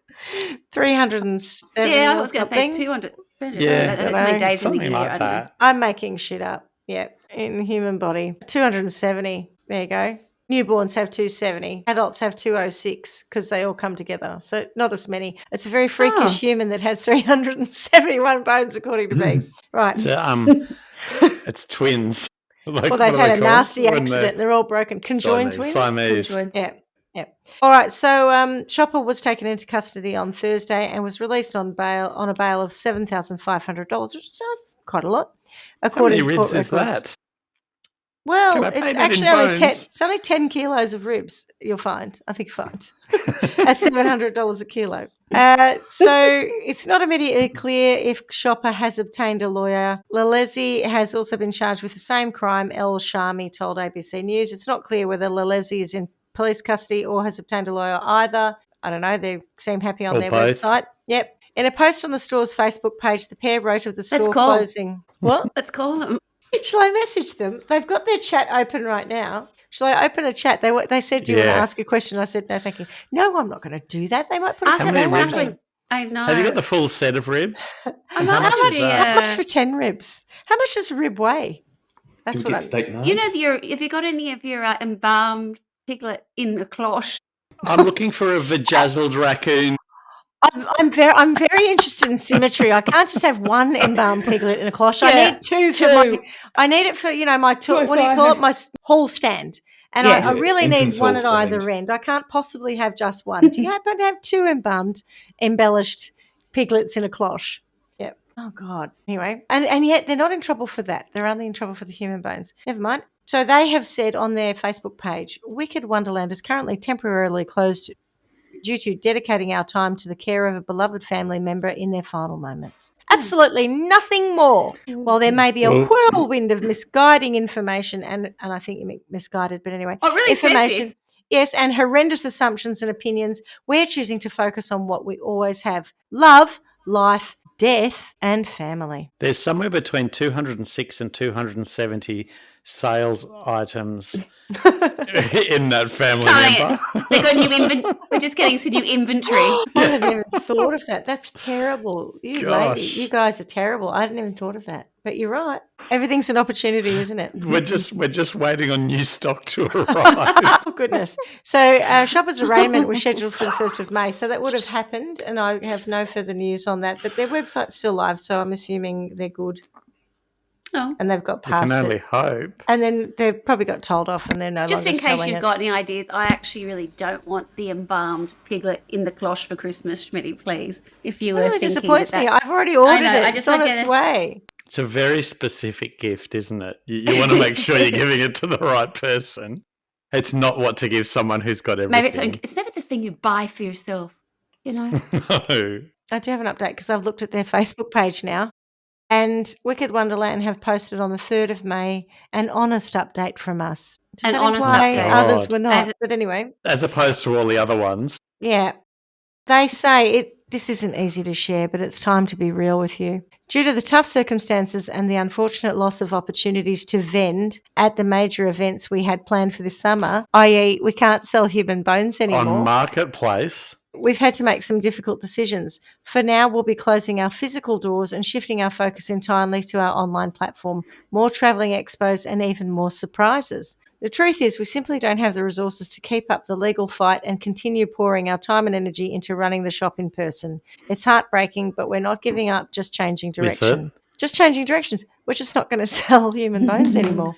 307 Yeah, I or was going to say something. 200. Yeah. That's how many days in Something the year. like I don't know. that. I'm making shit up. Yeah, in human body. 270. There you go. Newborns have 270. Adults have 206 because they all come together. So not as many. It's a very freakish human that has 371 bones, according to me. Right. It's twins. Like, well, they've had a nasty accident. They're all broken. Conjoined twins? Siamese. Yeah. All right. So Shopper was taken into custody on Thursday and was released on a bail of $7,500, which is quite a lot. How many ribs is that? Well, it's actually only 10 kilos of ribs, you'll find. I think you'll find. At $700 a kilo. So it's not immediately clear if Shopper has obtained a lawyer. Lalezi has also been charged with the same crime, El Shami told ABC News. It's not clear whether Lalezi is in police custody or has obtained a lawyer either. I don't know. They seem happy on their website. Yep. In a post on the store's Facebook page, the pair wrote of the store closing. What? Let's call them. Shall I message them? They've got their chat open right now. Shall I open a chat? They said, do you want to ask a question? I said, no, thank you. No, I'm not going to do that. They might put us in something. I know. Have you got the full set of ribs? How much for 10 ribs? How much does a rib weigh? That's what I'm... You know, have you got any of your embalmed piglet in a cloche? I'm looking for a vajazzled raccoon. I'm very interested in symmetry. I can't just have one embalmed piglet in a cloche. Yeah, I need two. I need it for my tool. What do you call it? My hall stand. And yes, I really need one at either end. I can't possibly have just one. Do you happen to have two embellished piglets in a cloche? Yeah. Oh God. Anyway, and yet they're not in trouble for that. They're only in trouble for the human bones. Never mind. So they have said on their Facebook page, Wicked Wonderland is currently temporarily closed due to dedicating our time to the care of a beloved family member in their final moments. Absolutely nothing more. While there may be a whirlwind of misguiding information, and I think you mean misguided, but anyway. Oh, really? Information. Says this? Yes, and horrendous assumptions and opinions, we're choosing to focus on what we always have. Love, life, death, and family. There's somewhere between 206 and 270 sales items in that family member. They got new inventory. We're just getting some new inventory. I hadn't even thought of that. That's terrible. You guys are terrible. I hadn't even thought of that. But you're right. Everything's an opportunity, isn't it? We're just waiting on new stock to arrive. Oh, goodness. So Shopper's arraignment was scheduled for the 1st of May. So that would have happened, and I have no further news on that. But their website's still live, so I'm assuming they're good. Oh. And they've got past it. You can only hope. And then they've probably got told off and they're no longer selling it. Just in case you've got any ideas, I actually really don't want the embalmed piglet in the cloche for Christmas, Schmidty, please. If you were thinking disappoints me. I've already ordered it. It's on its way. It's a very specific gift, isn't it? You want to make sure you're giving it to the right person. It's not what to give someone who's got everything. Maybe it's never the thing you buy for yourself, No. I do have an update because I've looked at their Facebook page now. And Wicked Wonderland have posted on the 3rd of May an honest update from us. An honest update. Others were not. But anyway. As opposed to all the other ones. Yeah. They say this isn't easy to share, but it's time to be real with you. Due to the tough circumstances and the unfortunate loss of opportunities to vend at the major events we had planned for this summer, i.e. we can't sell human bones anymore. On Marketplace. We've had to make some difficult decisions. For now, we'll be closing our physical doors and shifting our focus entirely to our online platform, more travelling expos and even more surprises. The truth is we simply don't have the resources to keep up the legal fight and continue pouring our time and energy into running the shop in person. It's heartbreaking, but we're not giving up, just changing direction. Just changing directions. We're just not going to sell human bones anymore.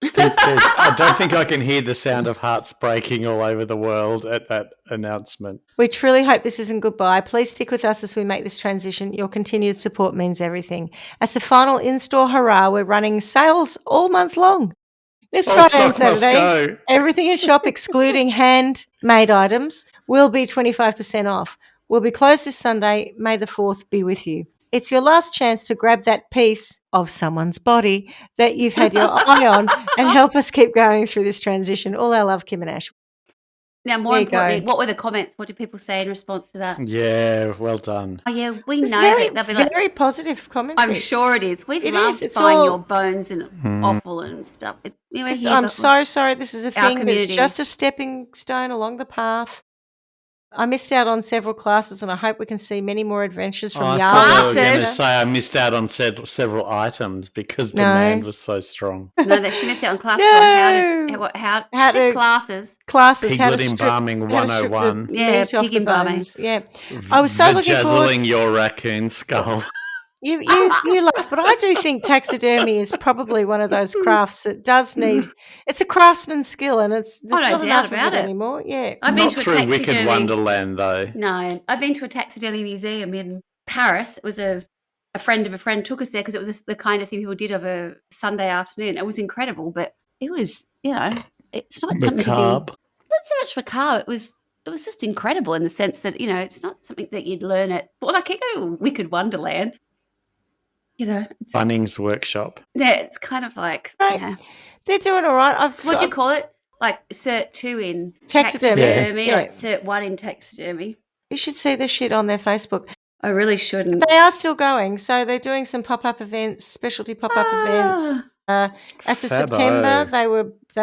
I don't think I can hear the sound of hearts breaking all over the world at that announcement. We truly hope this isn't goodbye. Please stick with us as we make this transition. Your continued support means everything. As a final in-store hurrah, we're running sales all month long. This Friday and Saturday, everything in shop, excluding handmade items, will be 25% off. We'll be closed this Sunday. May the 4th be with you. It's your last chance to grab that piece of someone's body that you've had your eye on and help us keep going through this transition. All our love, Kim and Ash. Now, more importantly, what were the comments? What did people say in response to that? Yeah, well done. Oh, yeah, we know that they'll be like... Very positive commentary. I'm sure it is. We've loved to find your bones and offal and stuff. I'm so sorry this is a thing, but it's just a stepping stone along the path. I missed out on several classes and I hope we can see many more adventures from I Yarra. thought you were going to Classes? say I missed out on several items because demand was so strong. No, that she missed out on classes on how How she said to- classes. Classes, how to Piglet strip, embalming how to strip the 101. Yeah, meat off pig the embalming. bones. Yeah. I was so looking forward. Vajazzling your raccoon skull. You laugh, but I do think taxidermy is probably one of those crafts that does need. It's a craftsman's skill, and there's no not doubt enough of about it it. anymore. Yeah, I've been Not to a through Wicked taxidermy. Wonderland, though. No, I've been to a taxidermy museum in Paris. It was a friend of a friend took us there because it was the kind of thing people did of a Sunday afternoon. It was incredible, but it was, it's not something to be. Macabre. Not so much macabre. It was just incredible in the sense that it's not something that you'd learn at. Well, like you go to Wicked Wonderland. It's, Bunnings Workshop. yeah, it's kind of like Right. They're doing all right. So what do you call it? Like Cert 2 in Taxidermy. like Cert 1 in taxidermy. You should see the shit on their Facebook. I really shouldn't. They are still going, so they're doing some pop-up events, specialty pop-up events. As of September, they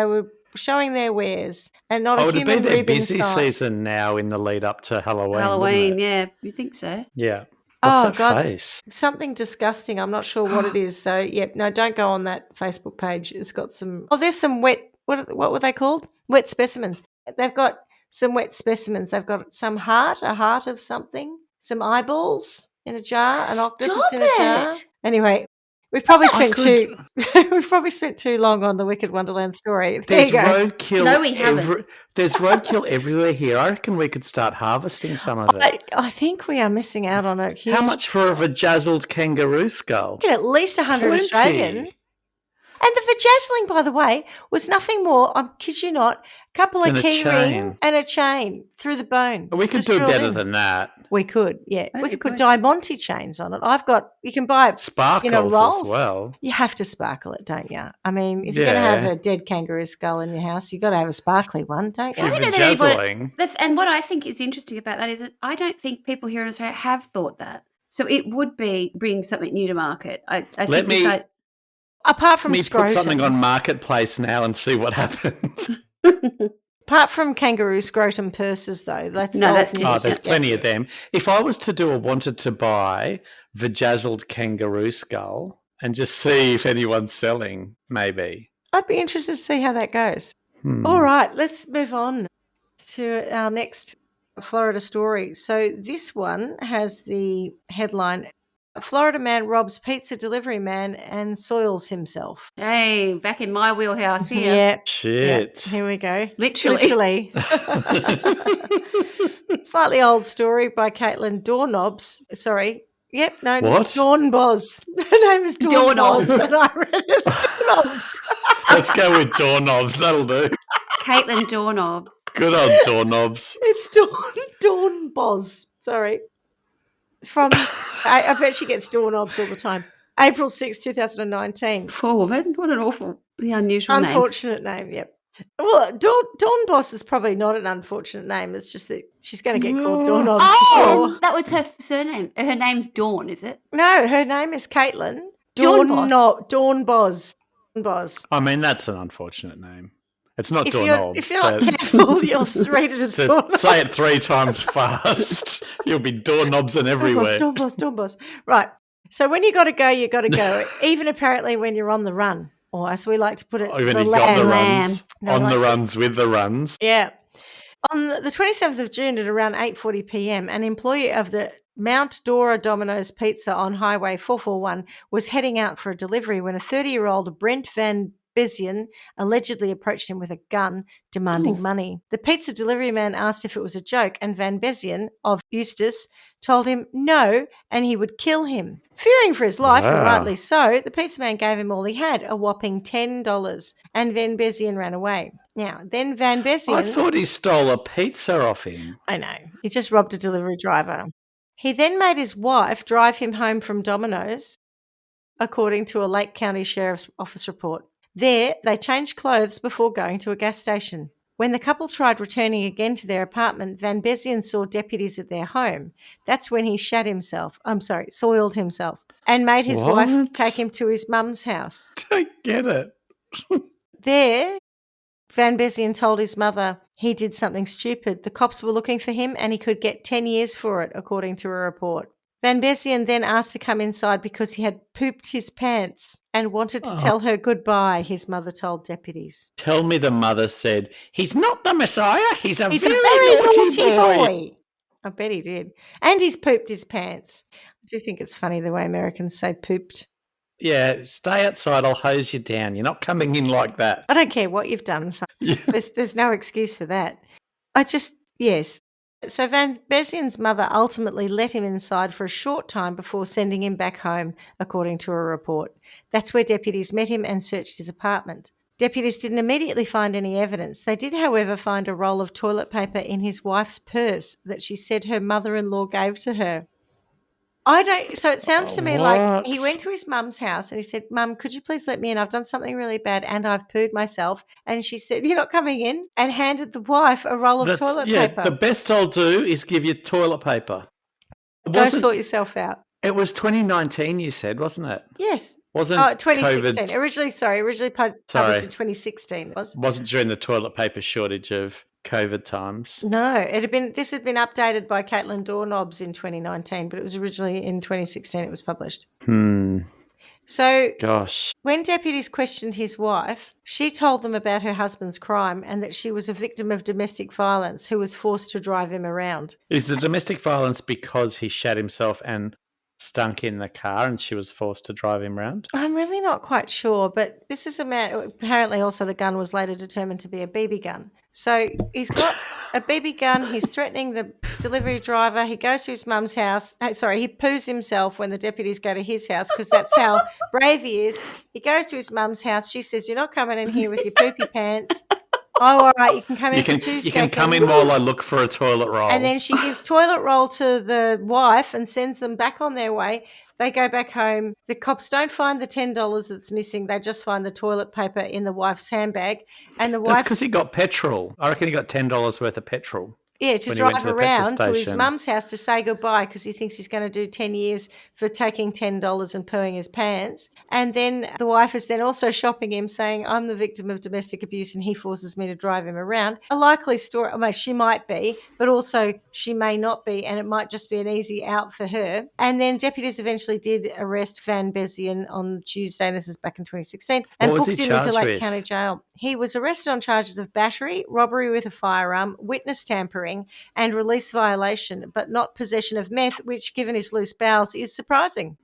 were showing their wares, and not a it'd human be their rib in busy sight. season now in the lead up to Halloween. Halloween, yeah, you think so? Yeah. What's that God, face? something disgusting. I'm not sure what it is. So, no, don't go on that Facebook page. It's got some. Oh, there's some wet. What were they called? Wet specimens. They've got some wet specimens. They've got a heart of something, some eyeballs in a jar, an octopus in a jar. Anyway, we've probably spent too long on the Wicked Wonderland story. There you go. Roadkill. No, we haven't. There's roadkill everywhere here. I reckon we could start harvesting some of it. I think we are missing out on it. How much for a vajazzled kangaroo skull? Get at least 100 Australian. And the vajazzling, by the way, was nothing more, I kid you not, a couple of key ring and a chain through the bone. We could do better than that. We could, yeah. We could put Diamante chains on it. You can buy it sparkles rolls as well. You have to sparkle it, don't you? I mean, if you're going to have a dead kangaroo skull in your house, you've got to have a sparkly one, don't you? And what I think is interesting about that is that I don't think people here in Australia have thought that. So it would bring something new to market. I think apart from scrotums. Put something on Marketplace now and see what happens. Apart from kangaroo scrotum purses, though, that's there's plenty of them. If I was to do a wanted to buy vajazzled kangaroo skull and just see if anyone's selling, maybe I'd be interested to see how that goes. All right, let's move on to our next Florida story. So this one has the headline: Florida man robs pizza delivery man and soils himself. Hey, back in my wheelhouse here. Yeah. Shit. Yeah, here we go. Literally. Slightly old story by Caitlin Doorknobs. Sorry. Yep, no. What? Dawnboz. Her name is Dawnboz, and I read it as Doorknobs. Let's go with Doorknobs. That'll do. Caitlin Doorknob. Good old Doorknobs. It's Dawnboz. Sorry. I bet she gets doorknobs all the time. April 6, 2019. Poor woman. What an unusual name. Unfortunate name, yep. Well, Dawn Boss is probably not an unfortunate name. It's just that she's going to get called Doorknobs for sure. That was her surname. Her name's Dawn, is it? No, her name is Caitlin. Dawn Boz. I mean, that's an unfortunate name. It's not Doorknobs. If you're not careful, you'll read it as Doorknobs. Say it 3 times fast. You'll be doorknobs and everywhere. Dawnboz. Right. So when you got to go, you got to go. Even apparently when you're on the run, or as we like to put it, when you got the runs. On the runs with the runs. Yeah. On the 27th of June at around 8:40 p.m., an employee of the Mount Dora Domino's Pizza on Highway 441 was heading out for a delivery when a 30-year-old Brent Van Bezian allegedly approached him with a gun, demanding money. The pizza delivery man asked if it was a joke, and Van Bezian of Eustis told him no, and he would kill him. Fearing for his life, and rightly so, the pizza man gave him all he had, a whopping $10, and Van Bezian ran away. Now, then Van Bezian... I thought he stole a pizza off him. I know. He just robbed a delivery driver. He then made his wife drive him home from Domino's, according to a Lake County Sheriff's Office report. There, they changed clothes before going to a gas station. When the couple tried returning again to their apartment, Van Bezian saw deputies at their home. That's when he soiled himself, and made his wife take him to his mum's house. Don't get it. There, Van Bezian told his mother he did something stupid. The cops were looking for him and he could get 10 years for it, according to a report. Van Bezian then asked to come inside because he had pooped his pants and wanted to tell her goodbye, his mother told deputies. Tell me the mother said, he's not the Messiah, he's a He's very a very naughty boy. I bet he did. And he's pooped his pants. I do think it's funny the way Americans say pooped. Yeah, stay outside, I'll hose you down. You're not coming in like that. I don't care what you've done. So there's no excuse for that. Yes. So Van Bezian's mother ultimately let him inside for a short time before sending him back home, according to a report. That's where deputies met him and searched his apartment. Deputies didn't immediately find any evidence. They did, however, find a roll of toilet paper in his wife's purse that she said her mother-in-law gave to her. So it sounds to me like he went to his mum's house and he said, Mum, could you please let me in? I've done something really bad and I've pooed myself. And she said, you're not coming in, and handed the wife a roll of toilet paper. The best I'll do is give you toilet paper. Go sort yourself out. It was 2019, you said, wasn't it? Yes. Wasn't 2016. COVID... Originally published in 2016. Wasn't during the toilet paper shortage of COVID times. No, this had been updated by Caitlin Doorknobs in 2019, but it was originally in 2016 it was published. So when deputies questioned his wife, she told them about her husband's crime and that she was a victim of domestic violence who was forced to drive him around. Is the domestic violence because he shat himself and stunk in the car and she was forced to drive him around? I'm really not quite sure, but this is a man. Apparently also the gun was later determined to be a BB gun. So he's got a BB gun. He's threatening the delivery driver. He goes to his mum's house. He poos himself when the deputies go to his house because that's how brave he is. He goes to his mum's house. She says, you're not coming in here with your poopy pants. Oh, all right, you can come in for 2 seconds. You can come in while I look for a toilet roll. And then she gives toilet roll to the wife and sends them back on their way. They go back home. The cops don't find the $10 that's missing. They just find the toilet paper in the wife's handbag. And that's because he got petrol. I reckon he got $10 worth of petrol. Yeah, to drive around to his mum's house to say goodbye because he thinks he's going to do 10 years for taking $10 and pooing his pants. And then the wife is then also shopping him saying, I'm the victim of domestic abuse and he forces me to drive him around. A likely story, I mean, she might be, but also she may not be, and it might just be an easy out for her. And then deputies eventually did arrest Van Bezian on Tuesday, and this is back in 2016, and booked him into Lake County Jail. He was arrested on charges of battery, robbery with a firearm, witness tampering, and release violation, but not possession of meth, which, given his loose bowels, is surprising.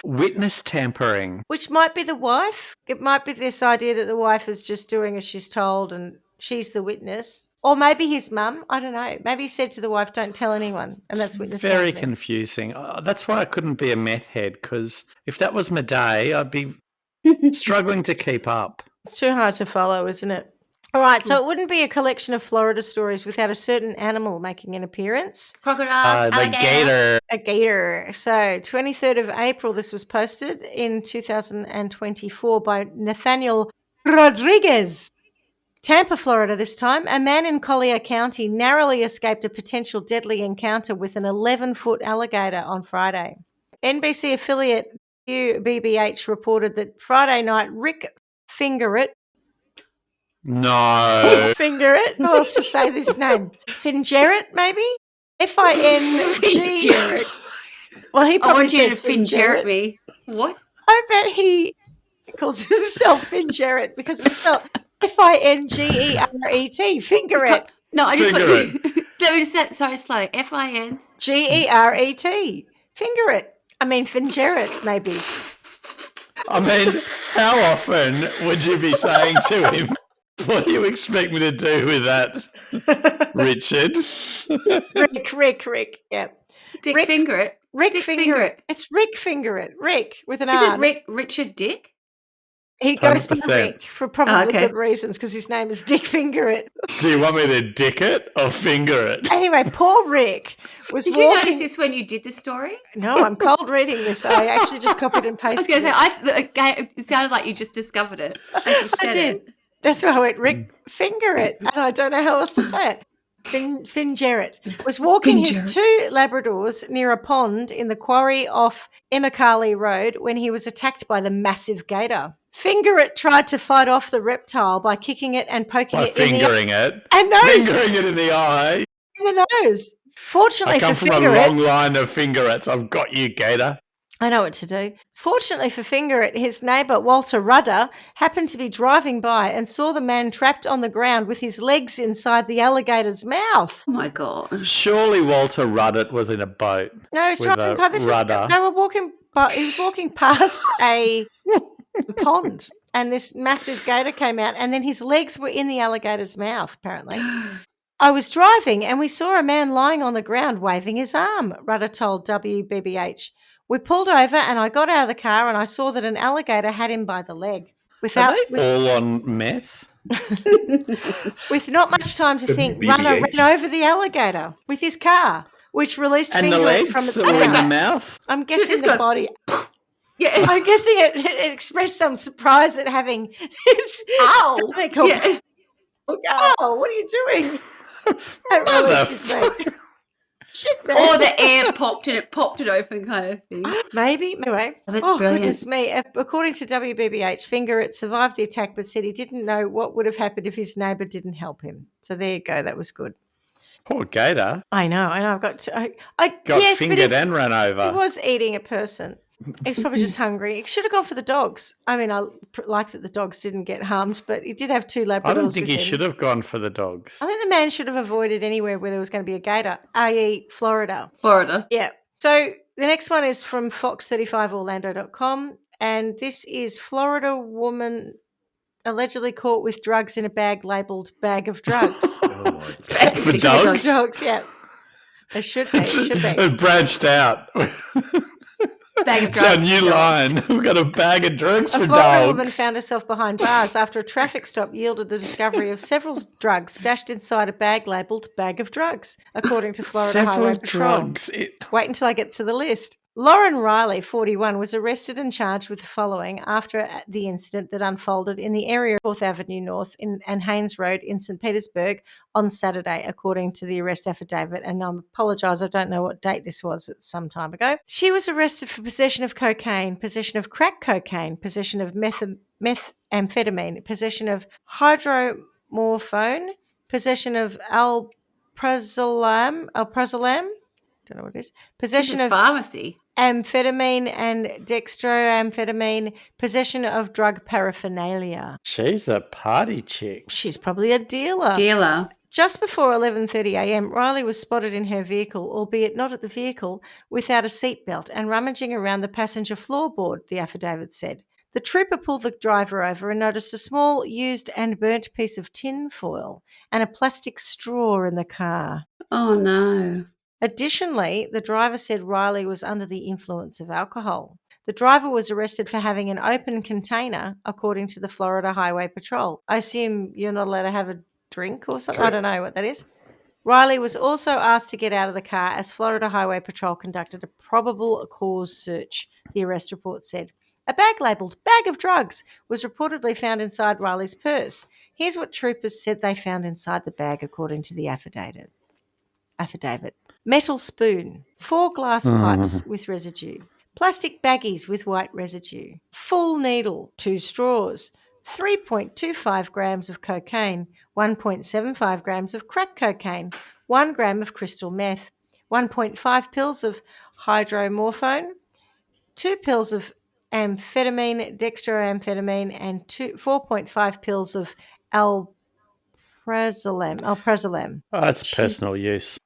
Witness tampering. Which might be the wife. It might be this idea that the wife is just doing as she's told and she's the witness. Or maybe his mum. I don't know. Maybe he said to the wife, don't tell anyone. And that's witness tampering. Very confusing. That's why I couldn't be a meth head, because if that was my day, I'd be struggling to keep up. It's too hard to follow, isn't it? All right, so it wouldn't be a collection of Florida stories without a certain animal making an appearance. Crocodile, the gator. A gator. So 23rd of April, this was posted in 2024 by Nathaniel Rodriguez. Tampa, Florida this time. A man in Collier County narrowly escaped a potential deadly encounter with an 11-foot alligator on Friday. NBC affiliate BBH reported that Friday night, Rick Fingerett. No. Fingerett. Who else to say this name? Fingerett, maybe? F-I-N-G. Well, he probably I want you to says Fingerett me. What? I bet he calls himself Fingerett because it's spelled F-I-N-G-E-R-E-T. Fingerett. No, I just want let me say sorry, slowly. F-I-N. G-E-R-E-T. Fingerett. I mean, Fingerett, maybe. I mean, how often would you be saying to him, what do you expect me to do with that, Richard? Rick. Yeah. Dick Fingerett. Rick Fingerett. It's Rick Fingerett. Rick with an R. R. Is it Richard Dick? He goes by Rick for probably good reasons because his name is Dick Fingerett. Do you want me to dick it or finger it? Anyway, poor Rick was Did you notice this when you did the story? No, I'm cold reading this. I actually just copied and pasted I was going to say, it sounded like you just discovered it. I did. That's why I went, Rick Fingerett. And I don't know how else to say it. Finn Jarrett, was walking his 2 Labradors near a pond in the quarry off Immokalee Road when he was attacked by the massive gator. Fingerett tried to fight off the reptile by kicking it and poking it in the Fingering it in the eye. In the nose. Fortunately I come for from Fingerett, a long line of fingerets. I've got you, gator. I know what to do. Fortunately for Fingerett, his neighbour Walter Rudder happened to be driving by and saw the man trapped on the ground with his legs inside the alligator's mouth. Oh my God! Surely Walter Rudder was in a boat. No, he was driving by. They were walking. He was walking past a pond, and this massive gator came out, and then his legs were in the alligator's mouth. Apparently. I was driving and we saw a man lying on the ground waving his arm, Rudder told WBBH. We pulled over and I got out of the car and I saw that an alligator had him by the leg. Are they all on meth? With not much time to think, Rudder ran over the alligator with his car, which released Fingerett from its mouth. I'm guessing the body. Yeah, I'm guessing it expressed some surprise at having its stomach. Yeah. Oh, what are you doing? Shit, man. Or the air popped and it popped it open kind of thing. Maybe. Anyway. That's brilliant. Goodness me. According to WBBH, Fingerett survived the attack but said he didn't know what would have happened if his neighbour didn't help him. So there you go. That was good. Poor gator. I know. I've got to, got fingered and run over. He was eating a person. He was probably just hungry. He should have gone for the dogs. I mean, I like that the dogs didn't get harmed, but he did have 2 Labradors. I don't think he should have gone for the dogs. I think the man should have avoided anywhere where there was going to be a gator, i.e. Florida. Yeah. So the next one is from fox35orlando.com, and this is Florida woman allegedly caught with drugs in a bag labelled bag of drugs. Bag for dogs? Dogs, yeah. They should be. It branched out. Bag of drugs. It's our new line. We've got a bag of drugs for dogs. A Florida woman found herself behind bars after a traffic stop yielded the discovery of several drugs stashed inside a bag labelled bag of drugs, according to Florida Highway Patrol. Drugs. Wait until I get to the list. Lauren Riley, 41, was arrested and charged with the following after the incident that unfolded in the area of 4th Avenue North and Haynes Road in St. Petersburg on Saturday, according to the arrest affidavit. And I apologise, I don't know what date this was. It's some time ago. She was arrested for possession of cocaine, possession of crack cocaine, possession of methamphetamine, possession of hydromorphone, possession of alprazolam, don't know what it is, possession of pharmacy, amphetamine and dextroamphetamine, possession of drug paraphernalia. She's a party chick. She's probably a dealer. Just before 11:30 a.m., Riley was spotted in her vehicle, albeit not at the vehicle, without a seatbelt and rummaging around the passenger floorboard, the affidavit said. The trooper pulled the driver over and noticed a small, used and burnt piece of tin foil and a plastic straw in the car. Oh, no. Additionally, the driver said Riley was under the influence of alcohol. The driver was arrested for having an open container, according to the Florida Highway Patrol. I assume you're not allowed to have a drink or something? Correct. I don't know what that is. Riley was also asked to get out of the car as Florida Highway Patrol conducted a probable cause search, the arrest report said. A bag labelled bag of drugs was reportedly found inside Riley's purse. Here's what troopers said they found inside the bag, according to the affidavit. Metal spoon, 4 glass pipes with residue, plastic baggies with white residue, full needle, 2 straws, 3.25 grams of cocaine, 1.75 grams of crack cocaine, 1 gram of crystal meth, 1.5 pills of hydromorphone, 2 pills of amphetamine, dextroamphetamine, and 4.5 pills of alprazolam. Oh, that's personal use.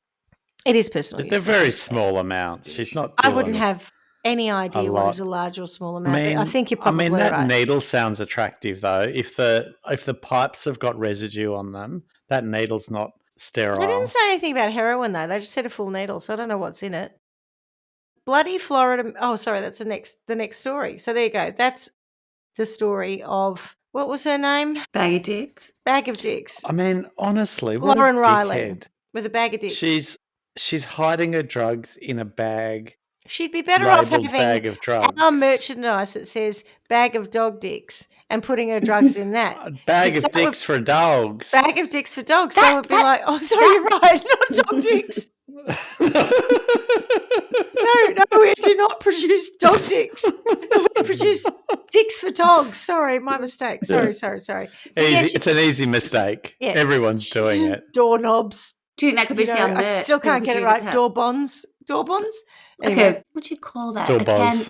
It is personal use. They're very small amounts. She's not. I wouldn't have any idea what is a large or small amount. I think you're probably right. that needle sounds attractive though. If the pipes have got residue on them, that needle's not sterile. They didn't say anything about heroin though. They just said a full needle, so I don't know what's in it. Bloody Florida. Oh, sorry, that's the next story. So there you go. That's the story of, what was her name? Bag of dicks. Bag of dicks. I mean, honestly, what Lauren a Riley dickhead. with a bag of dicks. She's hiding her drugs in a bag She'd be better off labelled having bag of drugs. our merchandise that says bag of dog dicks and putting her drugs in that. A bag of dicks for dogs. Bag of dicks for dogs. They would be like, oh, sorry, you're right, not dog dicks. No, we do not produce dog dicks. We produce dicks for dogs. Sorry, my mistake. Sorry. Easy. It's an easy mistake. Yeah. Everyone's doing it. Doorknobs. Do you think that could be our merch? I still can't get it right. Door bonds. Anyway. Okay, what do you call that?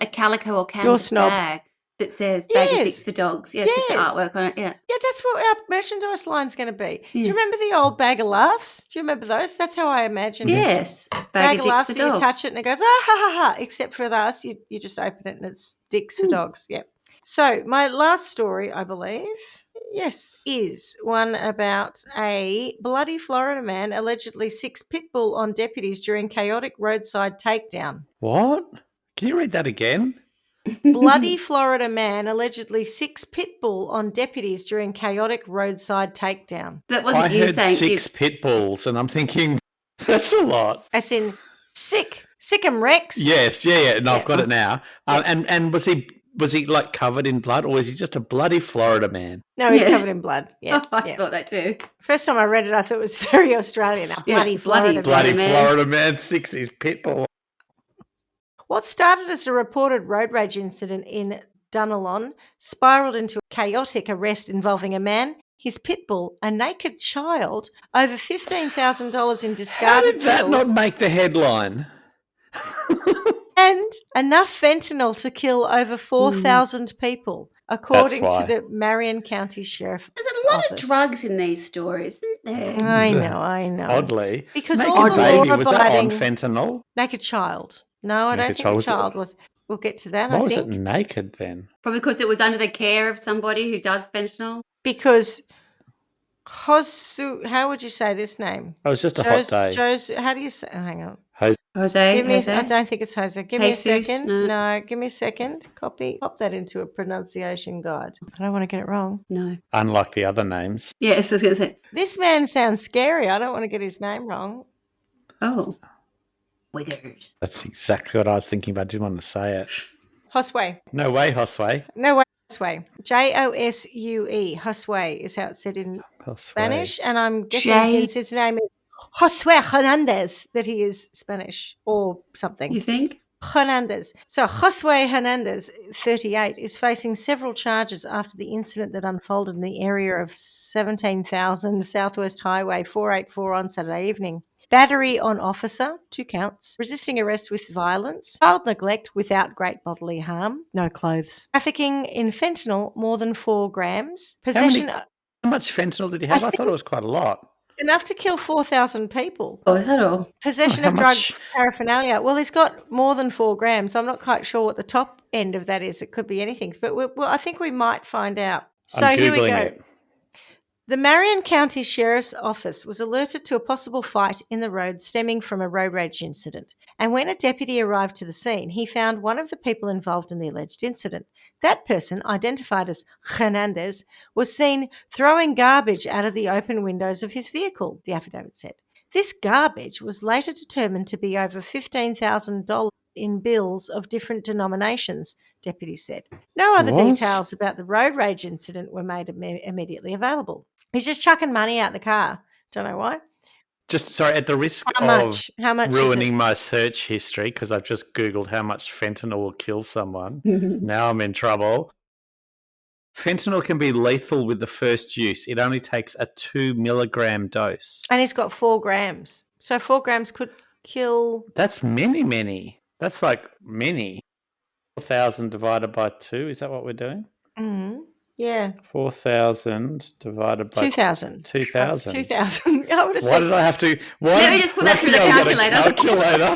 A calico or canvas bag that says bag of dicks for dogs. Yes, with the artwork on it. Yeah. Yeah, that's what our merchandise line's going to be. Yeah. Do you remember the old bag of laughs? Do you remember those? That's how I imagined it. Yes. Bag of laughs, you touch it and it goes, ah, ha, ha, ha. Except for us, you just open it and it's dicks for dogs. Yeah. So my last story, I believe, is one about a bloody Florida man allegedly sics pit bull on deputies during chaotic roadside takedown. What? Can you read that again? Bloody Florida man allegedly sics pit bull on deputies during chaotic roadside takedown. That wasn't you saying 6 pit bulls, and I'm thinking that's a lot. As in sick 'em Rex. Yes, yeah. No, I've got it now. And was he like covered in blood, or was he just a bloody Florida man? No, he's covered in blood. Yeah, I thought that too. First time I read it, I thought it was very Australian. Bloody Florida man sics his pit bull. What started as a reported road rage incident in Dunelon spiraled into a chaotic arrest involving a man, his pit bull, a naked child, over $15,000 in discarded bills. How did that not make the headline? And enough fentanyl to kill over 4,000 people, according to the Marion County Sheriff's Office. There's a lot of drugs in these stories, isn't there? I know. Oddly. Because naked all the baby, was that on fentanyl? Naked child. No, I don't think a child was. We'll get to that, I think. Why was it naked then? Probably because it was under the care of somebody who does fentanyl. Because how would you say this name? Oh, it's just a hot day. How do you say? Oh, hang on. Jose. I don't think it's Jose. Give me a second. No, give me a second. Pop that into a pronunciation guide. I don't want to get it wrong. No. Unlike the other names. Yes, I was going to say. This man sounds scary. I don't want to get his name wrong. Oh. Wiggers. That's exactly what I was thinking, but I didn't want to say it. Josue. No way, Josue. Josue. Josue. Josue is how it's said in Spanish. And I'm guessing his name is Josue Hernandez, that he is Spanish or something. You think? Hernandez. So Josue Hernandez, 38, is facing several charges after the incident that unfolded in the area of 17,000 Southwest Highway 484 on Saturday evening. Battery on officer, 2 counts. Resisting arrest with violence. Child neglect without great bodily harm. No clothes. Trafficking in fentanyl, more than 4 grams. Possession. How much fentanyl did he have? I thought it was quite a lot. Enough to kill 4,000 people. Oh, is that all? Possession of drug paraphernalia. Well, he's got more than 4 grams. I'm not quite sure what the top end of that is. It could be anything. But I think we might find out. So here we go. It. The Marion County Sheriff's Office was alerted to a possible fight in the road stemming from a road rage incident. And when a deputy arrived to the scene, he found one of the people involved in the alleged incident. That person, identified as Hernandez, was seen throwing garbage out of the open windows of his vehicle, the affidavit said. This garbage was later determined to be over $15,000 in bills of different denominations, deputies said. No other details about the road rage incident were made immediately available. He's just chucking money out the car. Don't know why. Just, sorry, at the risk of ruining my search history, because I've just Googled how much fentanyl will kill someone. Now I'm in trouble. Fentanyl can be lethal with the first use. It only takes a 2 milligram dose. And he's got 4 grams. So 4 grams could kill... That's many. That's like many. 4,000 divided by 2. Is that what we're doing? Mm-hmm. Yeah. 4,000 divided by 2,000. 2,000. 2,000. Why did I have to? Let me just put that through the calculator.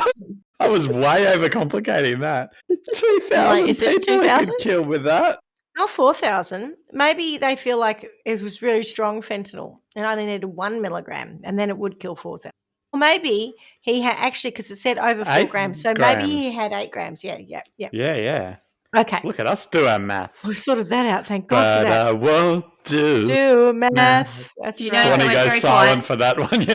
I was way overcomplicating that. 2,000 people I could kill with that. Not 4,000. Maybe they feel like it was really strong fentanyl and only needed 1 milligram, and then it would kill 4,000. Or maybe he had actually, because it said over 4 grams, so maybe he had 8 grams. Yeah. Okay. Look at us do our math. We've sorted that out. Thank God for that. I won't do math. That's right. Swanee goes silent for that one.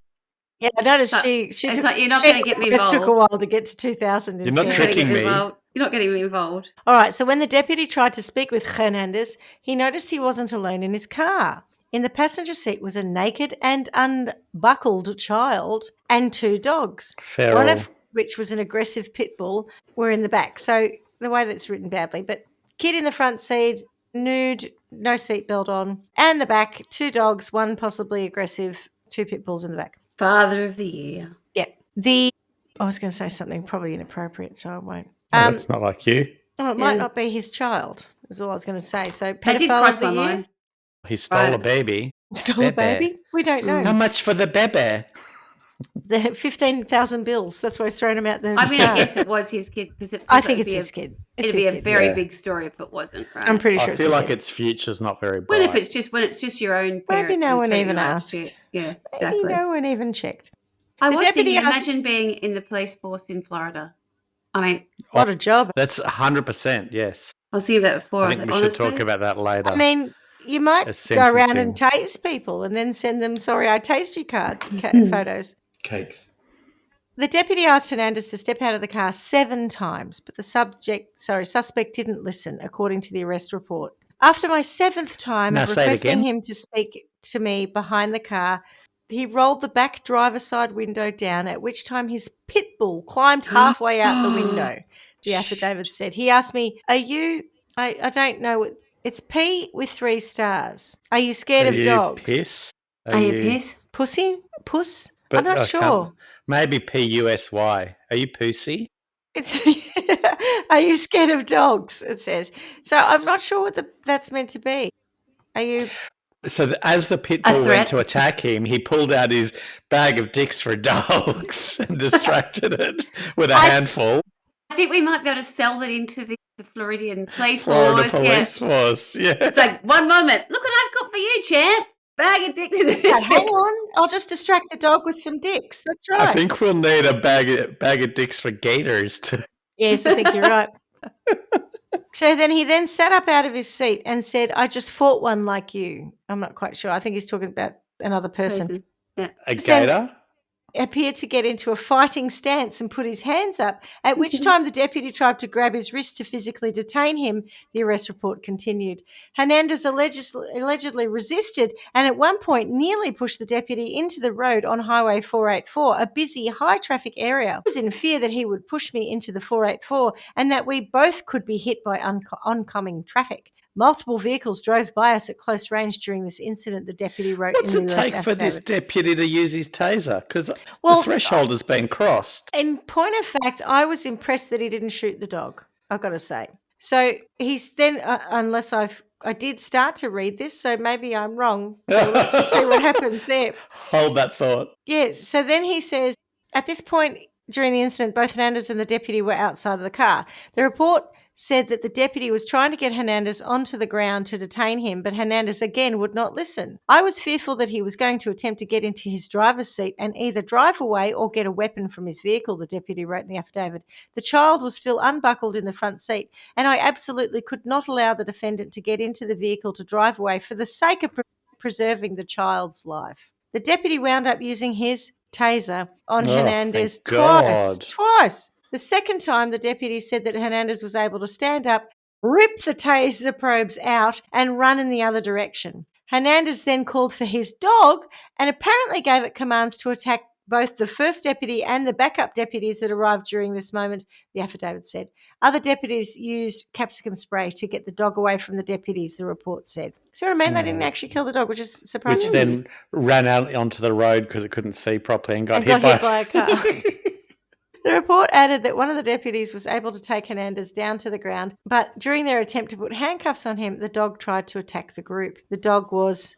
Yeah, I noticed So she it's took, like, you're not going to get me it took a involved. while to get to 2000. You're not You're not gonna tricking get me. involved. You're not getting me involved. All right, so when the deputy tried to speak with Hernandez, he noticed he wasn't alone in his car. In the passenger seat was a naked and unbuckled child and 2 dogs, Feral. one of which was an aggressive pit bull, were in the back. So the way that's written badly, but kid in the front seat, nude, no seatbelt on, and the back, 2 dogs, one possibly aggressive, 2 pit bulls in the back. Father of the year. Yeah. I was going to say something probably inappropriate, so I won't. That's not like you. Well, it might not be his child, is all I was going to say. So, That did pedophile cross of the my year? mind. He stole a Right. baby. Stole a baby? We don't know. How much for the baby? The 15,000 bills. That's why he's thrown him out the I mean, car. I guess it was his kid because I think it's his kid. It'd be a very big story if it wasn't, right? I'm pretty sure I it's feel his like kid. its future's not very bright. When it's just your own parent. Maybe no one treating even you like asked. shit. Yeah, Maybe exactly. no one even checked. I The was deputy thinking, asked- imagine being in the police force in Florida. I mean, What a job. That's 100%, yes. I was thinking about it before. I think we should talk about that later. I mean, you might As go around and sentencing. tase people and then send them, sorry, I tased you card photos. Cakes. The deputy asked Hernandez to step out of the car 7 times, but the suspect didn't listen, according to the arrest report. After my 7th time Now of say it requesting again. him to speak to me behind the car, he rolled the back driver's side window down, at which time his pit bull climbed halfway out the window, the affidavit said. He asked me, are you, I don't know, it's P with 3 stars. Are you scared of dogs? Piss? Are you pissed? Pussy? Puss? But I'm not sure. Maybe P-U-S-Y. Are you pussy? It's are you scared of dogs? It says. So I'm not sure what that's meant to be. Are you? So as the pit bull threat? went to attack him, he pulled out his bag of dicks for dogs and distracted it with a handful. I think we might be able to sell that into the Floridian police Florida force. police force. Yeah. It's like, one moment. Look what I've got for you, champ. Bag of dicks. Hang on, I'll just distract the dog with some dicks. That's right. I think we'll need a bag of dicks for gators to. Yes, I think you're right. So then he sat up out of his seat and said, I just fought one like you. I'm not quite sure. I think he's talking about another person. Yeah. A gator? Appeared to get into a fighting stance and put his hands up, at which time the deputy tried to grab his wrist to physically detain him, the arrest report continued. Hernandez allegedly resisted and at one point nearly pushed the deputy into the road on Highway 484, a busy, high-traffic area. I was in fear that he would push me into the 484 and that we both could be hit by oncoming traffic. Multiple vehicles drove by us at close range during this incident, the deputy wrote What's in it the take arrest for this affidavit. deputy to use his taser? Because the threshold has been crossed. In point of fact, I was impressed that he didn't shoot the dog, I've got to say. So he's then, unless I did start to read this, so maybe I'm wrong. So let's just see what happens there. Hold that thought. Yes. So then he says, at this point during the incident, both Hernandez and the deputy were outside of the car. The report said that the deputy was trying to get Hernandez onto the ground to detain him, but Hernandez again would not listen. I was fearful that he was going to attempt to get into his driver's seat and either drive away or get a weapon from his vehicle, the deputy wrote in the affidavit. The child was still unbuckled in the front seat, and I absolutely could not allow the defendant to get into the vehicle to drive away for the sake of preserving the child's life. The deputy wound up using his taser on Hernandez twice. The second time, the deputy said that Hernandez was able to stand up, rip the taser probes out, and run in the other direction. Hernandez then called for his dog and apparently gave it commands to attack both the first deputy and the backup deputies that arrived during this moment, the affidavit said. Other deputies used capsicum spray to get the dog away from the deputies, the report said. See what I mean? They didn't actually kill the dog, which is surprising. Which then ran out onto the road because it couldn't see properly and got hit by a car. The report added that one of the deputies was able to take Hernandez down to the ground, but during their attempt to put handcuffs on him, the dog tried to attack the group. The dog was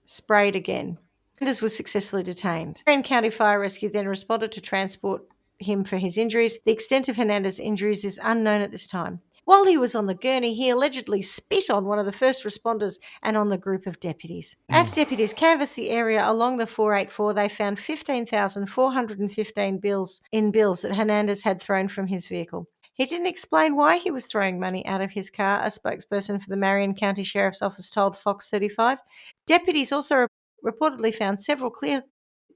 sprayed again. Hernandez was successfully detained. Marion County Fire Rescue then responded to transport him for his injuries. The extent of Hernandez's injuries is unknown at this time. While he was on the gurney, he allegedly spit on one of the first responders and on the group of deputies. As deputies canvassed the area along the 484, they found 15,415 bills that Hernandez had thrown from his vehicle. He didn't explain why he was throwing money out of his car, a spokesperson for the Marion County Sheriff's Office told Fox 35. Deputies also reportedly found several clear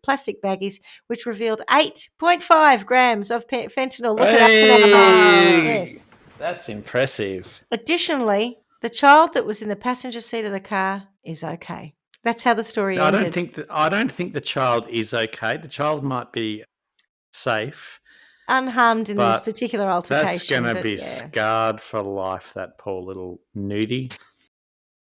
plastic baggies, which revealed 8.5 grams of fentanyl. Look at Hey! Yes. That's impressive. Additionally, the child that was in the passenger seat of the car is okay. That's how the story No, ended. I don't think the child is okay. The child might be safe, Unharmed in this but particular that's altercation. going to but be yeah. scarred for life, that poor little nudie.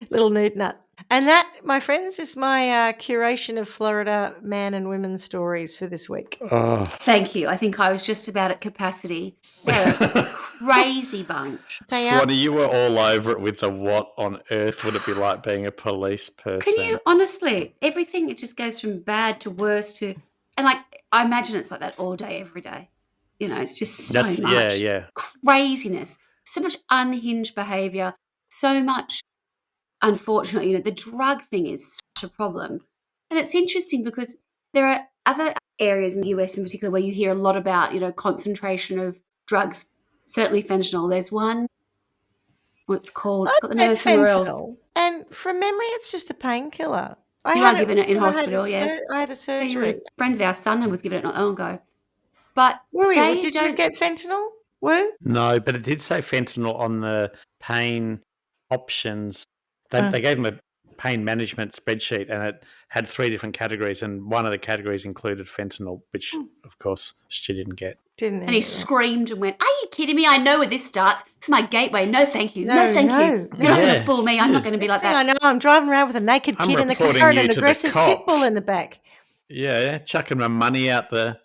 Little nude nut. And that, my friends, is my curation of Florida man and women stories for this week. Oh. Thank you. I think I was just about at capacity. They're a crazy bunch. Swanee, you were all over it with the what on earth would it be like being a police person? Can you, honestly, everything, it just goes from bad to worse to, and like, I imagine it's like that all day, every day. You know, it's just so much craziness, so much unhinged behavior, so much, unfortunately, you know, the drug thing is such a problem. And it's interesting because there are other areas in the US in particular where you hear a lot about, you know, concentration of drugs, certainly fentanyl. There's one, what's called, I've got the name of somewhere else. And from memory, it's just a painkiller. You are given it in hospital, I had a surgery. Friends of our son was given it not long ago. But Did you get fentanyl? No, but it did say fentanyl on the pain options. They gave him a pain management spreadsheet, and it had 3 different categories, and one of the categories included fentanyl, which, of course, she didn't get. And he screamed and went, "Are you kidding me? I know where this starts. It's my gateway. No, thank you. No, thank you. You're not going to fool me. I'm not going to be like that." I know. I'm driving around with a naked kid in the car and an aggressive pit bull in the back. Yeah, chucking my money out the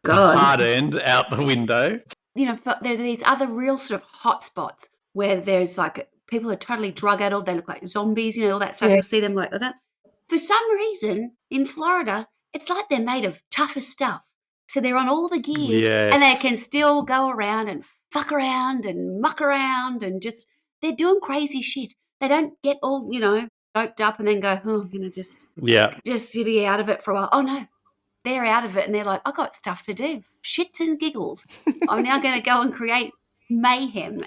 hard end out the window. You know, there are these other real sort of hot spots where there's like people are totally drug-addled. They look like zombies, you know, all that stuff. You'll see them like that. For some reason, in Florida, it's like they're made of tougher stuff. So they're on all the gear and they can still go around and fuck around and muck around and just, they're doing crazy shit. They don't get all, you know, doped up and then go, "Oh, I'm going to just be out of it for a while." Oh, no. They're out of it and they're like, "I got stuff to do. Shits and giggles. I'm now going to go and create mayhem."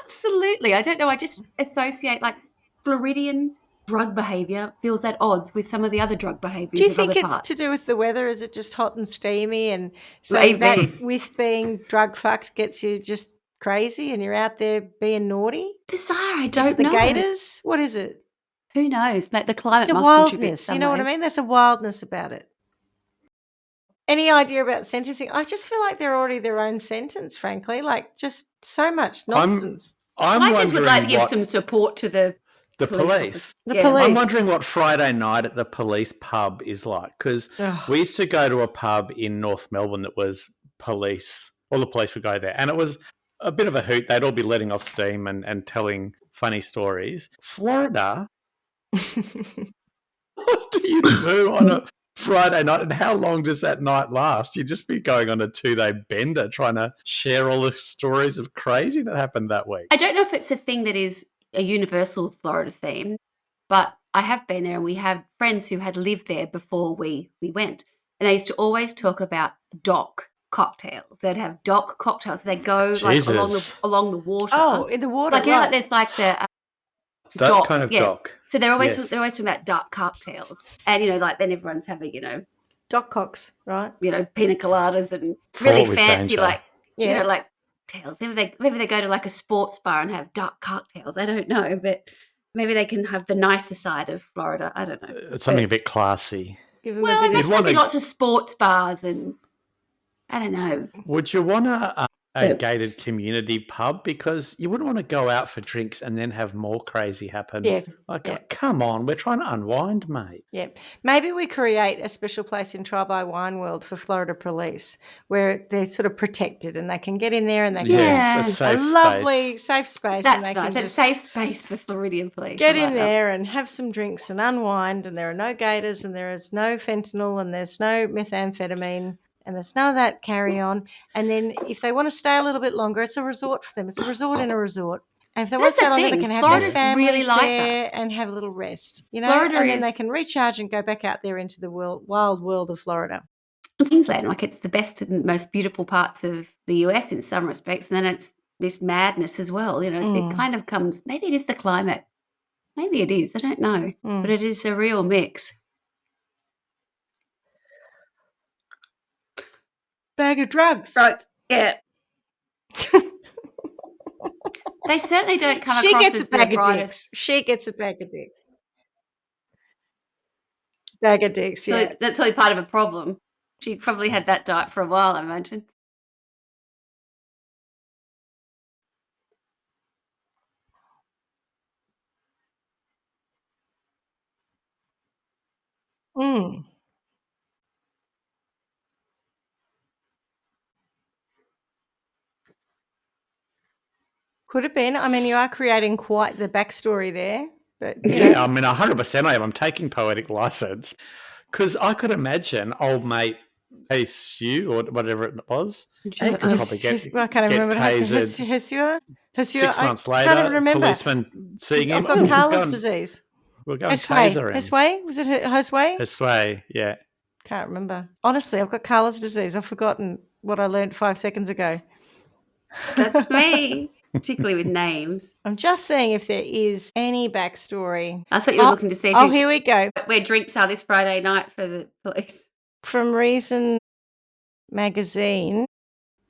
Absolutely. I don't know. I just associate like Floridian drug behavior feels at odds with some of the other drug behaviors. Do you think it's to do with the weather? Is it just hot and steamy? And so that with being drug fucked gets you just crazy and you're out there being naughty? Bizarre. I don't know. The gators? What is it? Who knows? The climate must wildness. You know what I mean? There's a wildness about it. Any idea about sentencing? I just feel like they're already their own sentence, frankly. Like just so much nonsense. I just would like to give some support to the police. I'm wondering what Friday night at the police pub is like, because we used to go to a pub in North Melbourne that was police. All the police would go there, and it was a bit of a hoot. They'd all be letting off steam and telling funny stories. Florida, what do you do on a Friday night, and how long does that night last? You'd just be going on a 2-day bender trying to share all the stories of crazy that happened that week. I don't know if it's a thing that is a universal Florida theme, but I have been there and we have friends who had lived there before we went. And they used to always talk about dock cocktails. They'd have dock cocktails. They'd go like along the water. Oh, in the water. Like, you know, like there's like the that dock, kind of dock. So they're always talking about dock cocktails. And, you know, like then everyone's having, you know, dock cocks, right? You know, pina coladas and really fancy, like, you know, like cocktails. Maybe they go to like a sports bar and have dark cocktails. I don't know, but maybe they can have the nicer side of Florida. I don't know. It's something a bit classy. Well, there must be lots of sports bars and I don't know. Would you want a gated community pub? Because you wouldn't want to go out for drinks and then have more crazy happen. Like, come on, we're trying to unwind, mate. Yeah. Maybe we create a special place in Try by Wine World for Florida police where they're sort of protected and they can get in there and they can a lovely safe space. That's and nice. That's safe space for Floridian police. Get in there and have some drinks and unwind, and there are no gators and there is no fentanyl and there's no methamphetamine. And there's none of that carry on. And then if they want to stay a little bit longer, it's a resort for them. It's a resort in a resort. And if they want to stay longer, they can have their families there and have a little rest. You know, and then they can recharge and go back out there into the wild world of Florida. Queensland, like it's the best and most beautiful parts of the US in some respects. And then it's this madness as well. You know, it kind of comes, maybe it is the climate. Maybe it is. I don't know. But it is a real mix. bag of drugs. Right. Yeah. They certainly don't come She across gets as a bag the of brightest. dicks. She gets a bag of dicks. Bag of dicks, So yeah. that's probably part of a problem. She probably had that diet for a while, I imagine. Mm. Could have been. I mean, you are creating quite the backstory there. But Yeah, I mean, 100% I am. I'm taking poetic license because I could imagine old mate Stu or whatever it was. He could probably get I can't remember. tasered. Hesua? 6 months I can't later, remember. policeman seeing him. I've got Carla's disease. We'll go and taser him. Hesway? Was it Hesway? Hesway, yeah. Can't remember. Honestly, I've got Carla's disease. I've forgotten what I learned 5 seconds ago. That's me, particularly with names. I'm just seeing if there is any backstory. I thought you were looking to see here we go. Where drinks are this Friday night for the police. From Reason Magazine,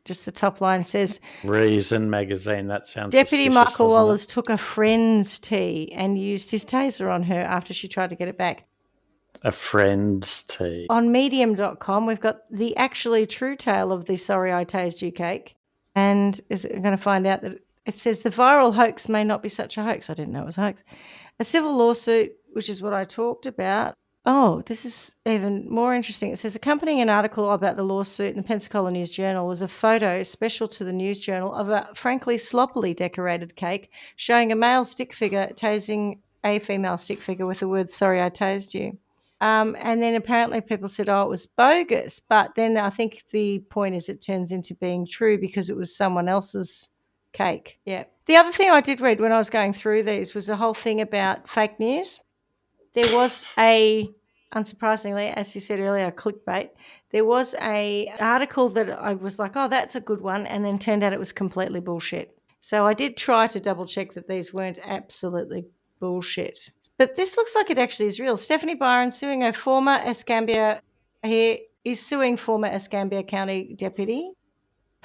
just the top line says, Reason Magazine, that sounds Deputy Michael doesn't it? Wallace took a friend's tea and used his taser on her after she tried to get it back. A friend's tea. On medium.com, we've got the actually true tale of the Sorry I Tased You cake. And we're going to find out that it says the viral hoax may not be such a hoax. I didn't know it was a hoax. A civil lawsuit, which is what I talked about. Oh, this is even more interesting. It says accompanying an article about the lawsuit in the Pensacola News Journal was a photo special to the News Journal of a frankly sloppily decorated cake showing a male stick figure tasing a female stick figure with the words, "Sorry, I tased you." And then apparently people said, oh, it was bogus. But then I think the point is it turns into being true because it was someone else's cake. Yeah. The other thing I did read when I was going through these was the whole thing about fake news. There was unsurprisingly, as you said earlier, clickbait. There was a article that I was like, oh, that's a good one. And then turned out it was completely bullshit. So I did try to double check that these weren't absolutely bullshit. But this looks like it actually is real. Stephanie Byron suing her former Escambia County deputy.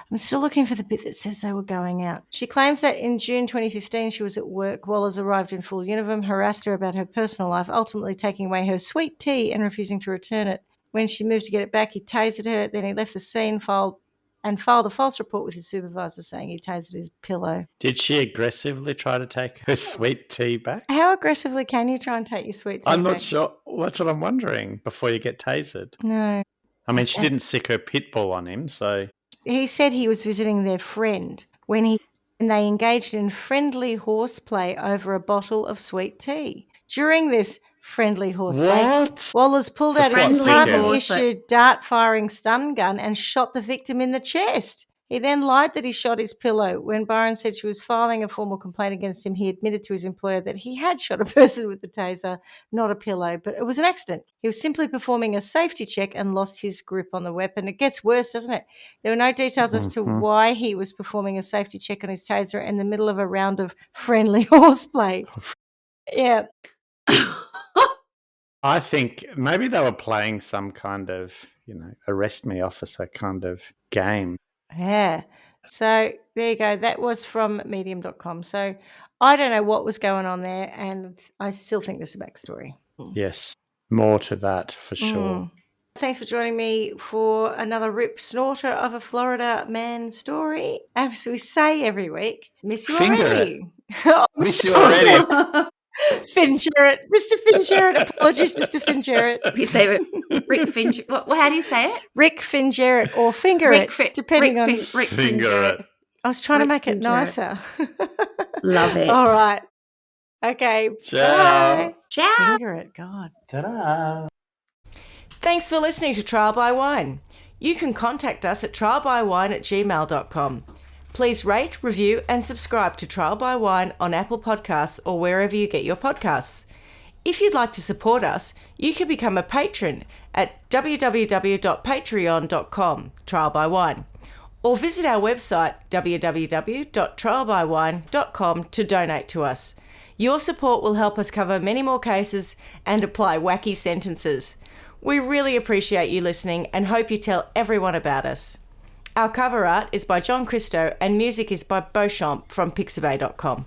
I'm still looking for the bit that says they were going out. She claims that in June 2015, she was at work. Wallace arrived in full uniform, harassed her about her personal life, ultimately taking away her sweet tea and refusing to return it. When she moved to get it back, he tasered her. Then he left the scene, filed a false report with his supervisor saying he tasered his pillow. Did she aggressively try to take her sweet tea back? How aggressively can you try and take your sweet tea back? I'm not sure. That's what I'm wondering before you get tasered. No. I mean, she didn't sick her pit bull on him, so... He said he was visiting their friend and they engaged in friendly horseplay over a bottle of sweet tea. During this friendly horseplay, Wallace pulled out his department-issued dart-firing stun gun and shot the victim in the chest. He then lied that he shot his pillow. When Byron said she was filing a formal complaint against him, he admitted to his employer that he had shot a person with the taser, not a pillow, but it was an accident. He was simply performing a safety check and lost his grip on the weapon. It gets worse, doesn't it? There were no details as to why he was performing a safety check on his taser in the middle of a round of friendly horseplay. Yeah. I think maybe they were playing some kind of, arrest me officer kind of game. Yeah. So there you go. That was from medium.com. So I don't know what was going on there, and I still think there's a backstory. Yes. More to that for sure. Thanks for joining me for another rip snorter of a Florida man story. As we say every week, miss you already. Miss you already. Finn Jarrett. Mr. Finn Jarrett. Apologies, Mr. Finn Jarrett. You say Rick Finn. How do you say it? Rick Finn Jarrett or Finger It, depending on. Rick Finn Jarrett. I was trying to make it nicer. Love it. All right. Okay. Ciao. Bye. Ciao. Finger it. God. Ta-da. Thanks for listening to Trial by Wine. You can contact us at trialbywine@gmail.com. Please rate, review and subscribe to Trial by Wine on Apple Podcasts or wherever you get your podcasts. If you'd like to support us, you can become a patron at www.patreon.com, Trial by Wine, or visit our website www.trialbywine.com to donate to us. Your support will help us cover many more cases and apply wacky sentences. We really appreciate you listening and hope you tell everyone about us. Our cover art is by John Christo and music is by Beauchamp from pixabay.com.